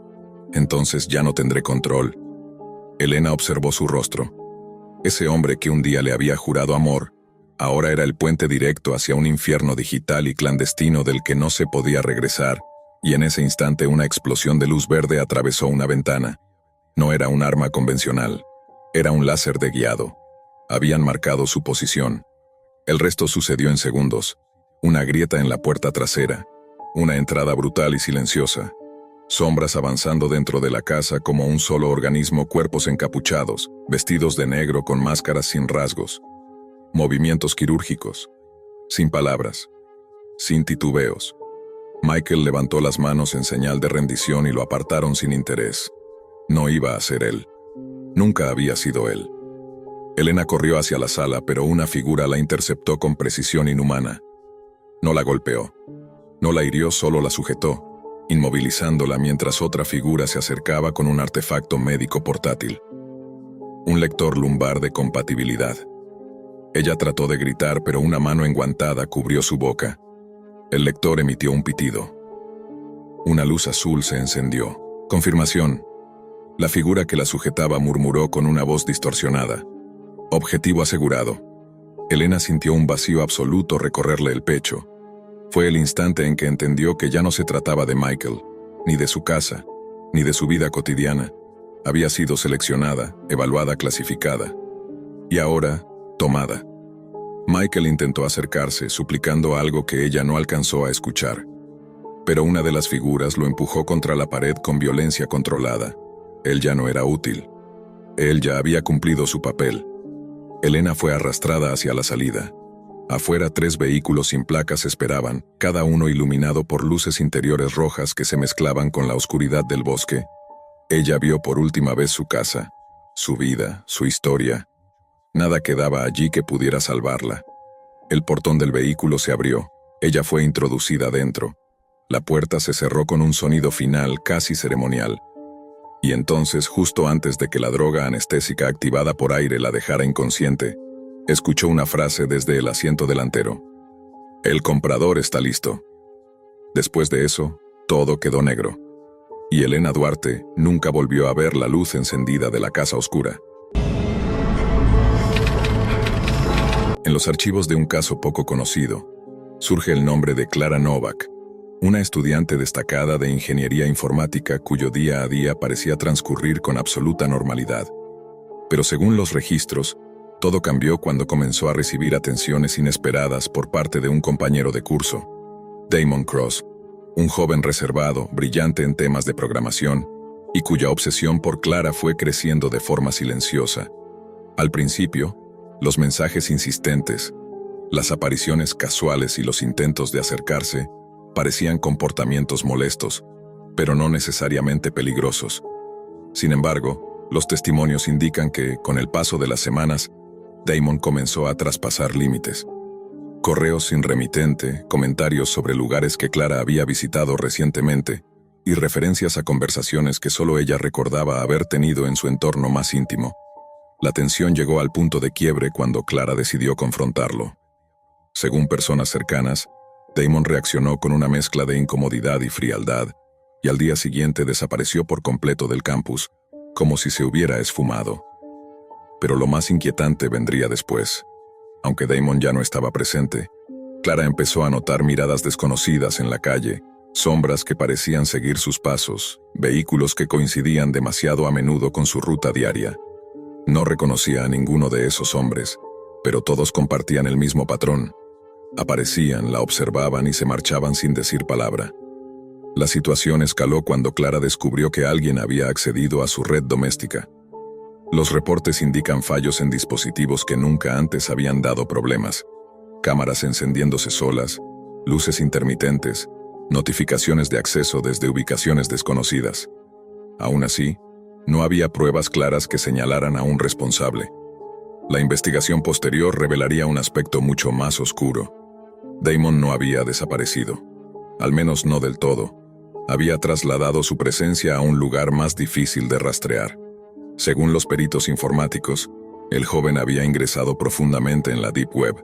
entonces ya no tendré control». Elena observó su rostro. Ese hombre que un día le había jurado amor, ahora era el puente directo hacia un infierno digital y clandestino del que no se podía regresar, y en ese instante una explosión de luz verde atravesó una ventana. No era un arma convencional, era un láser de guiado. Habían marcado su posición. El resto sucedió en segundos. Una grieta en la puerta trasera, una entrada brutal y silenciosa, sombras avanzando dentro de la casa como un solo organismo, cuerpos encapuchados, vestidos de negro con máscaras sin rasgos, movimientos quirúrgicos, sin palabras, sin titubeos. Michael levantó las manos en señal de rendición y lo apartaron sin interés. No iba a ser él. Nunca había sido él. Elena corrió hacia la sala, pero una figura la interceptó con precisión inhumana. No la golpeó. No la hirió, solo la sujetó, inmovilizándola mientras otra figura se acercaba con un artefacto médico portátil. Un lector lumbar de compatibilidad. Ella trató de gritar, pero una mano enguantada cubrió su boca. El lector emitió un pitido. Una luz azul se encendió. Confirmación. La figura que la sujetaba murmuró con una voz distorsionada. Objetivo asegurado. Elena sintió un vacío absoluto recorrerle el pecho. Fue el instante en que entendió que ya no se trataba de Michael, ni de su casa, ni de su vida cotidiana. Había sido seleccionada, evaluada, clasificada. Y ahora, tomada. Michael intentó acercarse, suplicando algo que ella no alcanzó a escuchar. Pero una de las figuras lo empujó contra la pared con violencia controlada. Él ya no era útil. Él ya había cumplido su papel. Elena fue arrastrada hacia la salida. Afuera 3 vehículos sin placas esperaban, cada uno iluminado por luces interiores rojas que se mezclaban con la oscuridad del bosque. Ella vio por última vez su casa, su vida, su historia. Nada quedaba allí que pudiera salvarla. El portón del vehículo se abrió. Ella fue introducida dentro. La puerta se cerró con un sonido final casi ceremonial. Y entonces, justo antes de que la droga anestésica activada por aire la dejara inconsciente, escuchó una frase desde el asiento delantero. El comprador está listo. Después de eso, todo quedó negro. Y Elena Duarte nunca volvió a ver la luz encendida de la casa oscura. En los archivos de un caso poco conocido, surge el nombre de Clara Novak, una estudiante destacada de ingeniería informática cuyo día a día parecía transcurrir con absoluta normalidad. Pero según los registros, todo cambió cuando comenzó a recibir atenciones inesperadas por parte de un compañero de curso, Damon Cross, un joven reservado, brillante en temas de programación, y cuya obsesión por Clara fue creciendo de forma silenciosa. Al principio, los mensajes insistentes, las apariciones casuales y los intentos de acercarse parecían comportamientos molestos, pero no necesariamente peligrosos. Sin embargo, los testimonios indican que, con el paso de las semanas, Damon comenzó a traspasar límites. Correos sin remitente, comentarios sobre lugares que Clara había visitado recientemente, y referencias a conversaciones que solo ella recordaba haber tenido en su entorno más íntimo. La tensión llegó al punto de quiebre cuando Clara decidió confrontarlo. Según personas cercanas, Damon reaccionó con una mezcla de incomodidad y frialdad, y al día siguiente desapareció por completo del campus, como si se hubiera esfumado. Pero lo más inquietante vendría después. Aunque Damon ya no estaba presente, Clara empezó a notar miradas desconocidas en la calle, sombras que parecían seguir sus pasos, vehículos que coincidían demasiado a menudo con su ruta diaria. No reconocía a ninguno de esos hombres, pero todos compartían el mismo patrón. Aparecían, la observaban y se marchaban sin decir palabra. La situación escaló cuando Clara descubrió que alguien había accedido a su red doméstica. Los reportes indican fallos en dispositivos que nunca antes habían dado problemas. Cámaras encendiéndose solas, luces intermitentes, notificaciones de acceso desde ubicaciones desconocidas. Aún así, no había pruebas claras que señalaran a un responsable. La investigación posterior revelaría un aspecto mucho más oscuro. Damon no había desaparecido, al menos no del todo. Había trasladado su presencia a un lugar más difícil de rastrear. Según los peritos informáticos, el joven había ingresado profundamente en la Deep Web,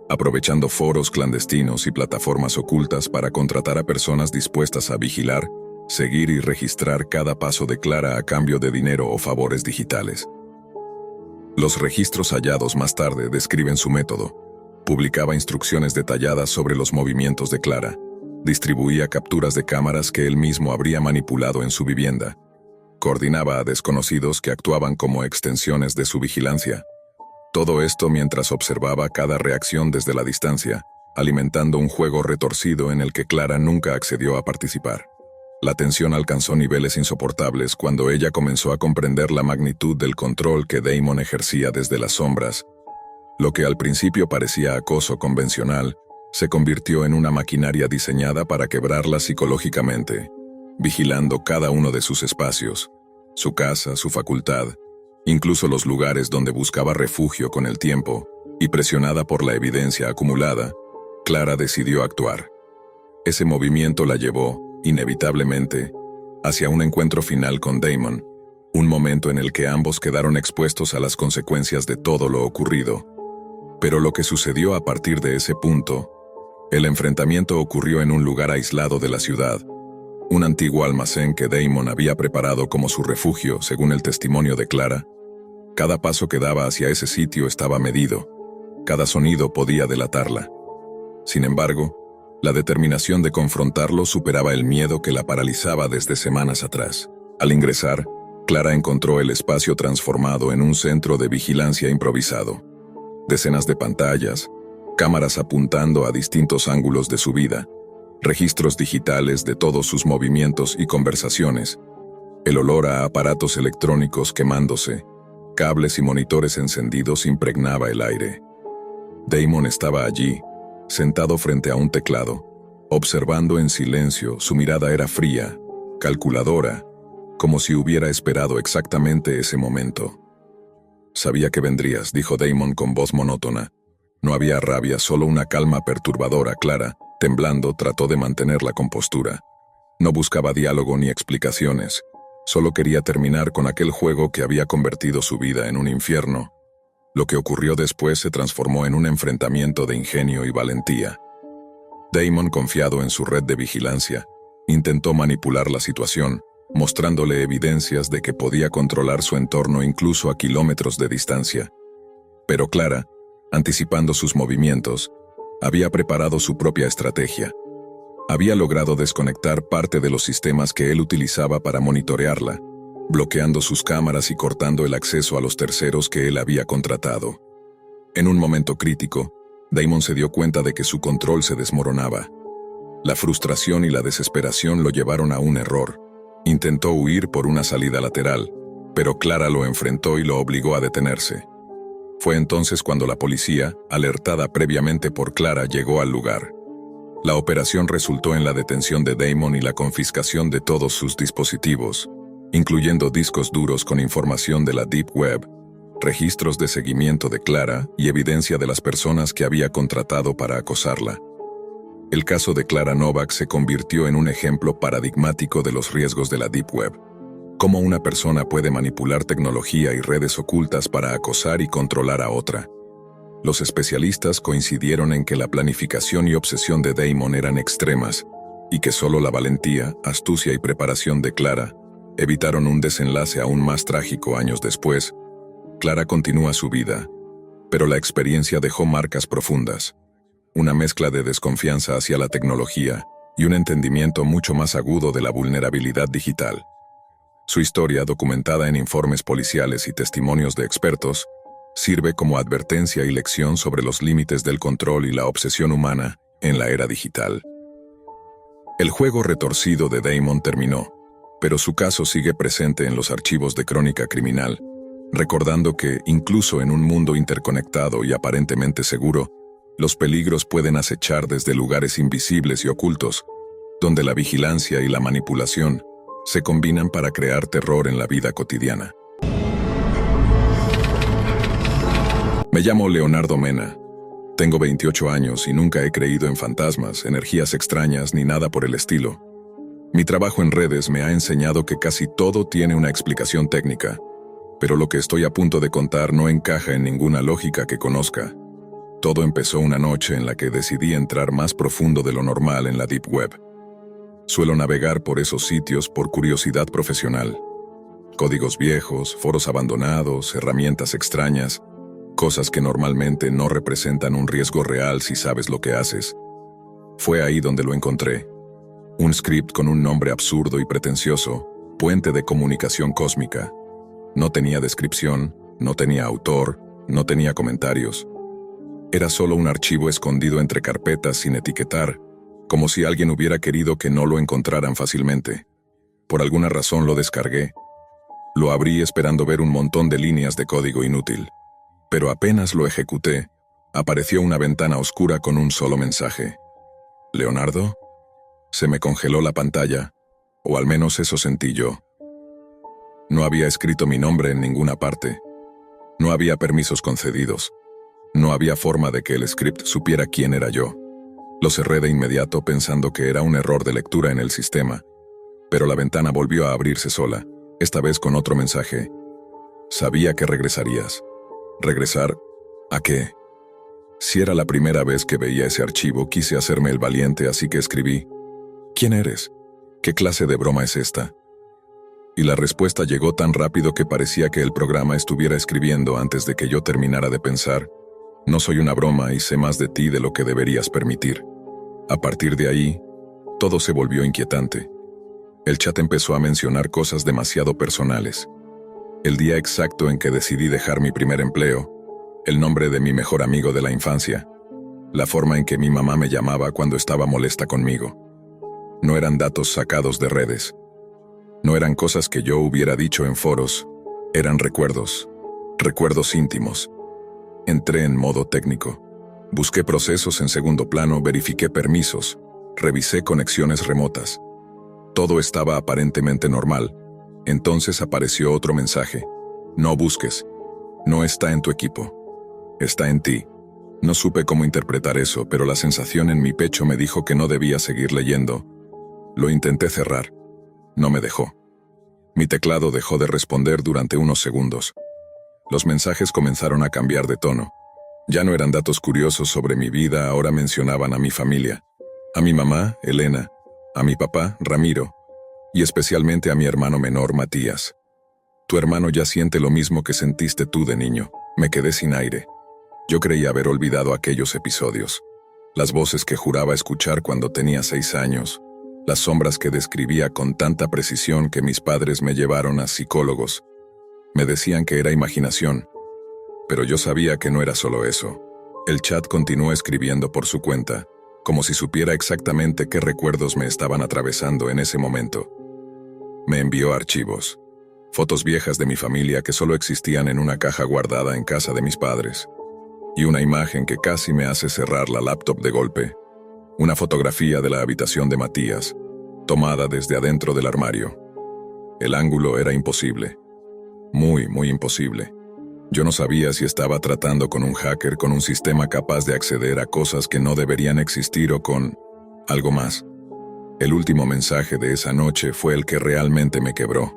aprovechando foros clandestinos y plataformas ocultas para contratar a personas dispuestas a vigilar, seguir y registrar cada paso de Clara a cambio de dinero o favores digitales. Los registros hallados más tarde describen su método. Publicaba instrucciones detalladas sobre los movimientos de Clara. Distribuía capturas de cámaras que él mismo habría manipulado en su vivienda. Coordinaba a desconocidos que actuaban como extensiones de su vigilancia. Todo esto mientras observaba cada reacción desde la distancia, alimentando un juego retorcido en el que Clara nunca accedió a participar. La tensión alcanzó niveles insoportables cuando ella comenzó a comprender la magnitud del control que Damon ejercía desde las sombras. Lo que al principio parecía acoso convencional, se convirtió en una maquinaria diseñada para quebrarla psicológicamente, vigilando cada uno de sus espacios, su casa, su facultad, incluso los lugares donde buscaba refugio con el tiempo, y presionada por la evidencia acumulada, Clara decidió actuar. Ese movimiento la llevó, inevitablemente, hacia un encuentro final con Damon, un momento en el que ambos quedaron expuestos a las consecuencias de todo lo ocurrido. Pero lo que sucedió a partir de ese punto, el enfrentamiento ocurrió en un lugar aislado de la ciudad, un antiguo almacén que Damon había preparado como su refugio, según el testimonio de Clara. Cada paso que daba hacia ese sitio estaba medido, cada sonido podía delatarla. Sin embargo, la determinación de confrontarlo superaba el miedo que la paralizaba desde semanas atrás. Al ingresar, Clara encontró el espacio transformado en un centro de vigilancia improvisado. Decenas de pantallas, cámaras apuntando a distintos ángulos de su vida, registros digitales de todos sus movimientos y conversaciones, el olor a aparatos electrónicos quemándose, cables y monitores encendidos impregnaba el aire. Damon estaba allí, sentado frente a un teclado, observando en silencio. Su mirada era fría, calculadora, como si hubiera esperado exactamente ese momento. «Sabía que vendrías», dijo Damon con voz monótona. No había rabia, solo una calma perturbadora. Clara, temblando, trató de mantener la compostura. No buscaba diálogo ni explicaciones, solo quería terminar con aquel juego que había convertido su vida en un infierno. Lo que ocurrió después se transformó en un enfrentamiento de ingenio y valentía. Damon, confiado en su red de vigilancia, intentó manipular la situación, mostrándole evidencias de que podía controlar su entorno incluso a kilómetros de distancia. Pero Clara, anticipando sus movimientos, había preparado su propia estrategia. Había logrado desconectar parte de los sistemas que él utilizaba para monitorearla, bloqueando sus cámaras y cortando el acceso a los terceros que él había contratado. En un momento crítico, Damon se dio cuenta de que su control se desmoronaba. La frustración y la desesperación lo llevaron a un error. Intentó huir por una salida lateral, pero Clara lo enfrentó y lo obligó a detenerse. Fue entonces cuando la policía, alertada previamente por Clara, llegó al lugar. La operación resultó en la detención de Damon y la confiscación de todos sus dispositivos, incluyendo discos duros con información de la Deep Web, registros de seguimiento de Clara y evidencia de las personas que había contratado para acosarla. El caso de Clara Novak se convirtió en un ejemplo paradigmático de los riesgos de la Deep Web. Cómo una persona puede manipular tecnología y redes ocultas para acosar y controlar a otra. Los especialistas coincidieron en que la planificación y obsesión de Damon eran extremas, y que solo la valentía, astucia y preparación de Clara evitaron un desenlace aún más trágico años después. Clara continúa su vida, pero la experiencia dejó marcas profundas. Una mezcla de desconfianza hacia la tecnología y un entendimiento mucho más agudo de la vulnerabilidad digital. Su historia, documentada en informes policiales y testimonios de expertos, sirve como advertencia y lección sobre los límites del control y la obsesión humana en la era digital. El juego retorcido de Damon terminó, pero su caso sigue presente en los archivos de Crónica Criminal, recordando que, incluso en un mundo interconectado y aparentemente seguro, los peligros pueden acechar desde lugares invisibles y ocultos, donde la vigilancia y la manipulación se combinan para crear terror en la vida cotidiana. Me llamo Leonardo Mena. Tengo 28 años y nunca he creído en fantasmas, energías extrañas ni nada por el estilo. Mi trabajo en redes me ha enseñado que casi todo tiene una explicación técnica, pero lo que estoy a punto de contar no encaja en ninguna lógica que conozca. Todo empezó una noche en la que decidí entrar más profundo de lo normal en la Deep Web. Suelo navegar por esos sitios por curiosidad profesional. Códigos viejos, foros abandonados, herramientas extrañas, cosas que normalmente no representan un riesgo real si sabes lo que haces. Fue ahí donde lo encontré. Un script con un nombre absurdo y pretencioso, Puente de Comunicación Cósmica. No tenía descripción, no tenía autor, no tenía comentarios. Era solo un archivo escondido entre carpetas sin etiquetar, como si alguien hubiera querido que no lo encontraran fácilmente. Por alguna razón lo descargué. Lo abrí esperando ver un montón de líneas de código inútil. Pero apenas lo ejecuté, apareció una ventana oscura con un solo mensaje. ¿Leonardo? Se me congeló la pantalla, o al menos eso sentí yo. No había escrito mi nombre en ninguna parte. No había permisos concedidos. No había forma de que el script supiera quién era yo. Lo cerré de inmediato pensando que era un error de lectura en el sistema, pero la ventana volvió a abrirse sola, esta vez con otro mensaje. Sabía que regresarías. ¿Regresar? ¿A qué? Si era la primera vez que veía ese archivo, quise hacerme el valiente, así que escribí: ¿Quién eres? ¿Qué clase de broma es esta? Y la respuesta llegó tan rápido que parecía que el programa estuviera escribiendo antes de que yo terminara de pensar. No soy una broma y sé más de ti de lo que deberías permitir. A partir de ahí, todo se volvió inquietante. El chat empezó a mencionar cosas demasiado personales. El día exacto en que decidí dejar mi primer empleo, el nombre de mi mejor amigo de la infancia, la forma en que mi mamá me llamaba cuando estaba molesta conmigo. No eran datos sacados de redes. No eran cosas que yo hubiera dicho en foros. Eran recuerdos íntimos. Entré en modo técnico. Busqué procesos en segundo plano, verifiqué permisos, revisé conexiones remotas. Todo estaba aparentemente normal. Entonces apareció otro mensaje. No busques. No está en tu equipo. Está en ti. No supe cómo interpretar eso, pero la sensación en mi pecho me dijo que no debía seguir leyendo. Lo intenté cerrar. No me dejó. Mi teclado dejó de responder durante unos segundos. Los mensajes comenzaron a cambiar de tono. Ya no eran datos curiosos sobre mi vida, ahora mencionaban a mi familia. A mi mamá, Elena, a mi papá, Ramiro, y especialmente a mi hermano menor, Matías. Tu hermano ya siente lo mismo que sentiste tú de niño. Me quedé sin aire. Yo creía haber olvidado aquellos episodios. Las voces que juraba escuchar cuando tenía 6 años. Las sombras que describía con tanta precisión que mis padres me llevaron a psicólogos. Me decían que era imaginación, pero yo sabía que no era solo eso. El chat continuó escribiendo por su cuenta, como si supiera exactamente qué recuerdos me estaban atravesando en ese momento. Me envió archivos, fotos viejas de mi familia que solo existían en una caja guardada en casa de mis padres, y una imagen que casi me hace cerrar la laptop de golpe. Una fotografía de la habitación de Matías, tomada desde adentro del armario. El ángulo era imposible. Muy imposible. Yo no sabía si estaba tratando con un hacker, con un sistema capaz de acceder a cosas que no deberían existir o con algo más. El último mensaje de esa noche fue el que realmente me quebró.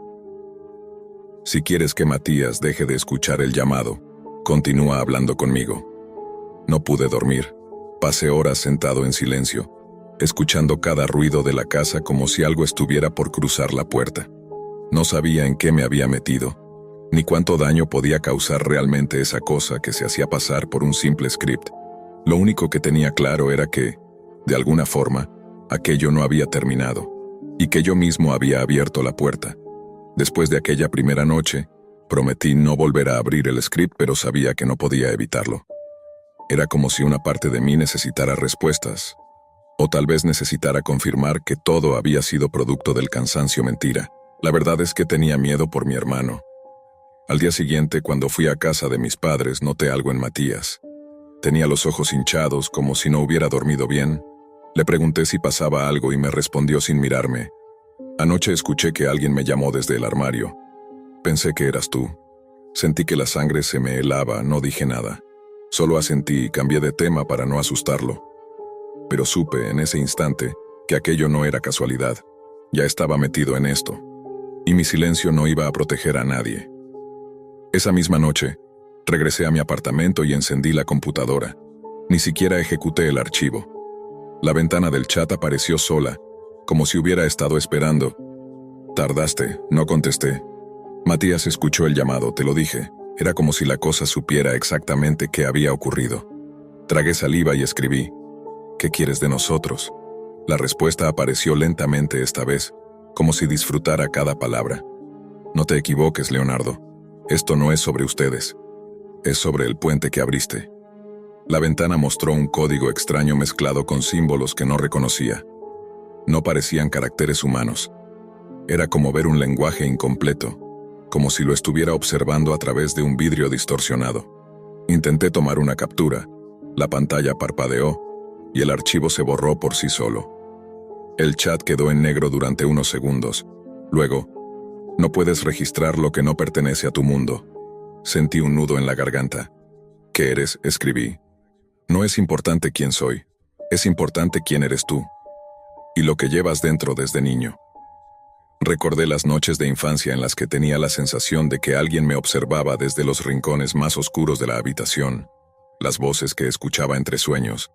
Si quieres que Matías deje de escuchar el llamado, continúa hablando conmigo. No pude dormir. Pasé horas sentado en silencio, escuchando cada ruido de la casa como si algo estuviera por cruzar la puerta. No sabía en qué me había metido, ni cuánto daño podía causar realmente esa cosa que se hacía pasar por un simple script. Lo único que tenía claro era que, de alguna forma, aquello no había terminado, y que yo mismo había abierto la puerta. Después de aquella primera noche, prometí no volver a abrir el script, pero sabía que no podía evitarlo. Era como si una parte de mí necesitara respuestas, o tal vez necesitara confirmar que todo había sido producto del cansancio mentira. La verdad es que tenía miedo por mi hermano. Al día siguiente, cuando fui a casa de mis padres, noté algo en Matías. Tenía los ojos hinchados, como si no hubiera dormido bien. Le pregunté si pasaba algo y me respondió sin mirarme. Anoche escuché que alguien me llamó desde el armario. Pensé que eras tú. Sentí que la sangre se me helaba, no dije nada. Solo asentí y cambié de tema para no asustarlo. Pero supe en ese instante que aquello no era casualidad. Ya estaba metido en esto. Y mi silencio no iba a proteger a nadie. Esa misma noche, regresé a mi apartamento y encendí la computadora. Ni siquiera ejecuté el archivo. La ventana del chat apareció sola, como si hubiera estado esperando. Tardaste, no contesté. Matías escuchó el llamado, te lo dije. Era como si la cosa supiera exactamente qué había ocurrido. Tragué saliva y escribí: ¿qué quieres de nosotros? La respuesta apareció lentamente esta vez, como si disfrutara cada palabra. No te equivoques, Leonardo. Esto no es sobre ustedes. Es sobre el puente que abriste. La ventana mostró un código extraño mezclado con símbolos que no reconocía. No parecían caracteres humanos. Era como ver un lenguaje incompleto, como si lo estuviera observando a través de un vidrio distorsionado. Intenté tomar una captura. La pantalla parpadeó y el archivo se borró por sí solo. El chat quedó en negro durante unos segundos. Luego, no puedes registrar lo que no pertenece a tu mundo. Sentí un nudo en la garganta. ¿Qué eres?, escribí. No es importante quién soy. Es importante quién eres tú. Y lo que llevas dentro desde niño. Recordé las noches de infancia en las que tenía la sensación de que alguien me observaba desde los rincones más oscuros de la habitación, las voces que escuchaba entre sueños,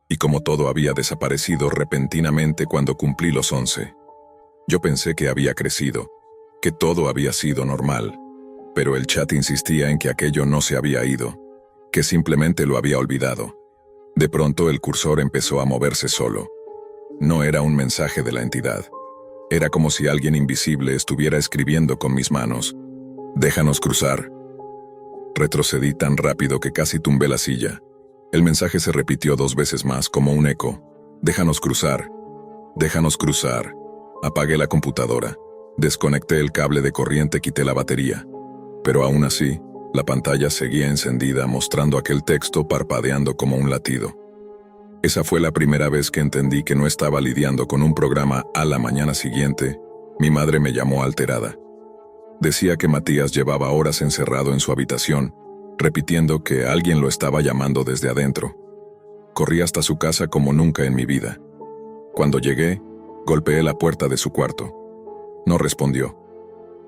y como todo había desaparecido repentinamente cuando cumplí los 11. Yo pensé que había crecido, que todo había sido normal, pero el chat insistía en que aquello no se había ido, que simplemente lo había olvidado. De pronto el cursor empezó a moverse solo. No era un mensaje de la entidad. Era como si alguien invisible estuviera escribiendo con mis manos: «Déjanos cruzar». Retrocedí tan rápido que casi tumbé la silla. El mensaje se repitió 2 veces más, como un eco. «Déjanos cruzar. Déjanos cruzar». Apagué la computadora. Desconecté el cable de corriente, quité la batería. Pero aún así, la pantalla seguía encendida, mostrando aquel texto parpadeando como un latido. Esa fue la primera vez que entendí que no estaba lidiando con un programa. A la mañana siguiente, mi madre me llamó alterada. Decía que Matías llevaba horas encerrado en su habitación, repitiendo que alguien lo estaba llamando desde adentro. Corrí hasta su casa como nunca en mi vida. Cuando llegué, golpeé la puerta de su cuarto. No respondió.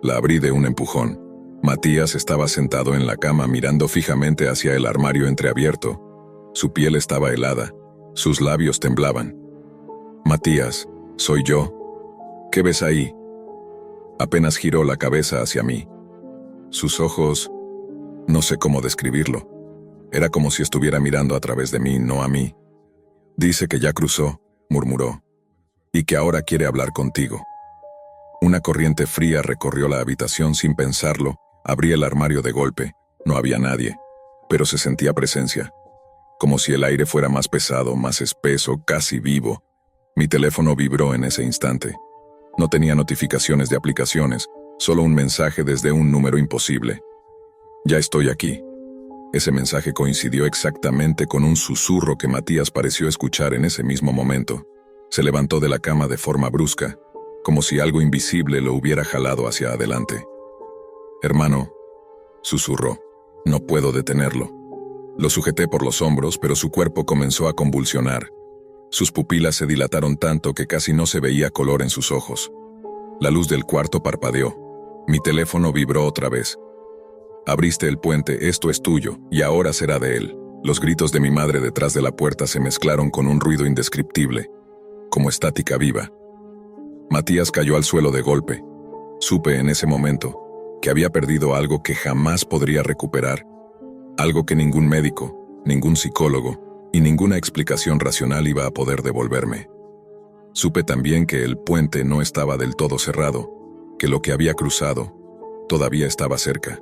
La abrí de un empujón. Matías estaba sentado en la cama mirando fijamente hacia el armario entreabierto. Su piel estaba helada. Sus labios temblaban. «Matías, soy yo. ¿Qué ves ahí?» Apenas giró la cabeza hacia mí. Sus ojos, no sé cómo describirlo. Era como si estuviera mirando a través de mí, no a mí. «Dice que ya cruzó», murmuró, «y que ahora quiere hablar contigo». Una corriente fría recorrió la habitación sin pensarlo. Abrí el armario de golpe. No había nadie, pero se sentía presencia. Como si el aire fuera más pesado, más espeso, casi vivo. Mi teléfono vibró en ese instante. No tenía notificaciones de aplicaciones, solo un mensaje desde un número imposible. «Ya estoy aquí». Ese mensaje coincidió exactamente con un susurro que Matías pareció escuchar en ese mismo momento. Se levantó de la cama de forma brusca, como si algo invisible lo hubiera jalado hacia adelante. «Hermano», susurró, «no puedo detenerlo». Lo sujeté por los hombros, pero su cuerpo comenzó a convulsionar. Sus pupilas se dilataron tanto que casi no se veía color en sus ojos. La luz del cuarto parpadeó. Mi teléfono vibró otra vez. «Abriste el puente, esto es tuyo, y ahora será de él». Los gritos de mi madre detrás de la puerta se mezclaron con un ruido indescriptible, como estática viva. Matías cayó al suelo de golpe. Supe en ese momento que había perdido algo que jamás podría recuperar. Algo que ningún médico, ningún psicólogo y ninguna explicación racional iba a poder devolverme. Supe también que el puente no estaba del todo cerrado, que lo que había cruzado todavía estaba cerca,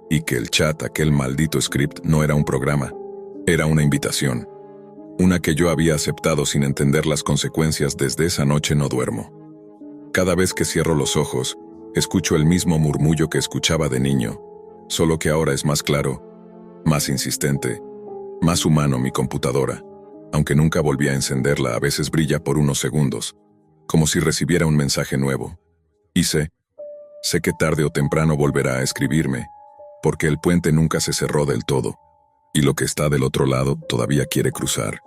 y que el chat, aquel maldito script, no era un programa, era una invitación. Una que yo había aceptado sin entender las consecuencias. Desde esa noche no duermo. Cada vez que cierro los ojos, escucho el mismo murmullo que escuchaba de niño, solo que ahora es más claro, más insistente, más humano. Mi computadora, aunque nunca volví a encenderla, a veces brilla por unos segundos, como si recibiera un mensaje nuevo. Y sé que tarde o temprano volverá a escribirme, porque el puente nunca se cerró del todo, y lo que está del otro lado todavía quiere cruzar.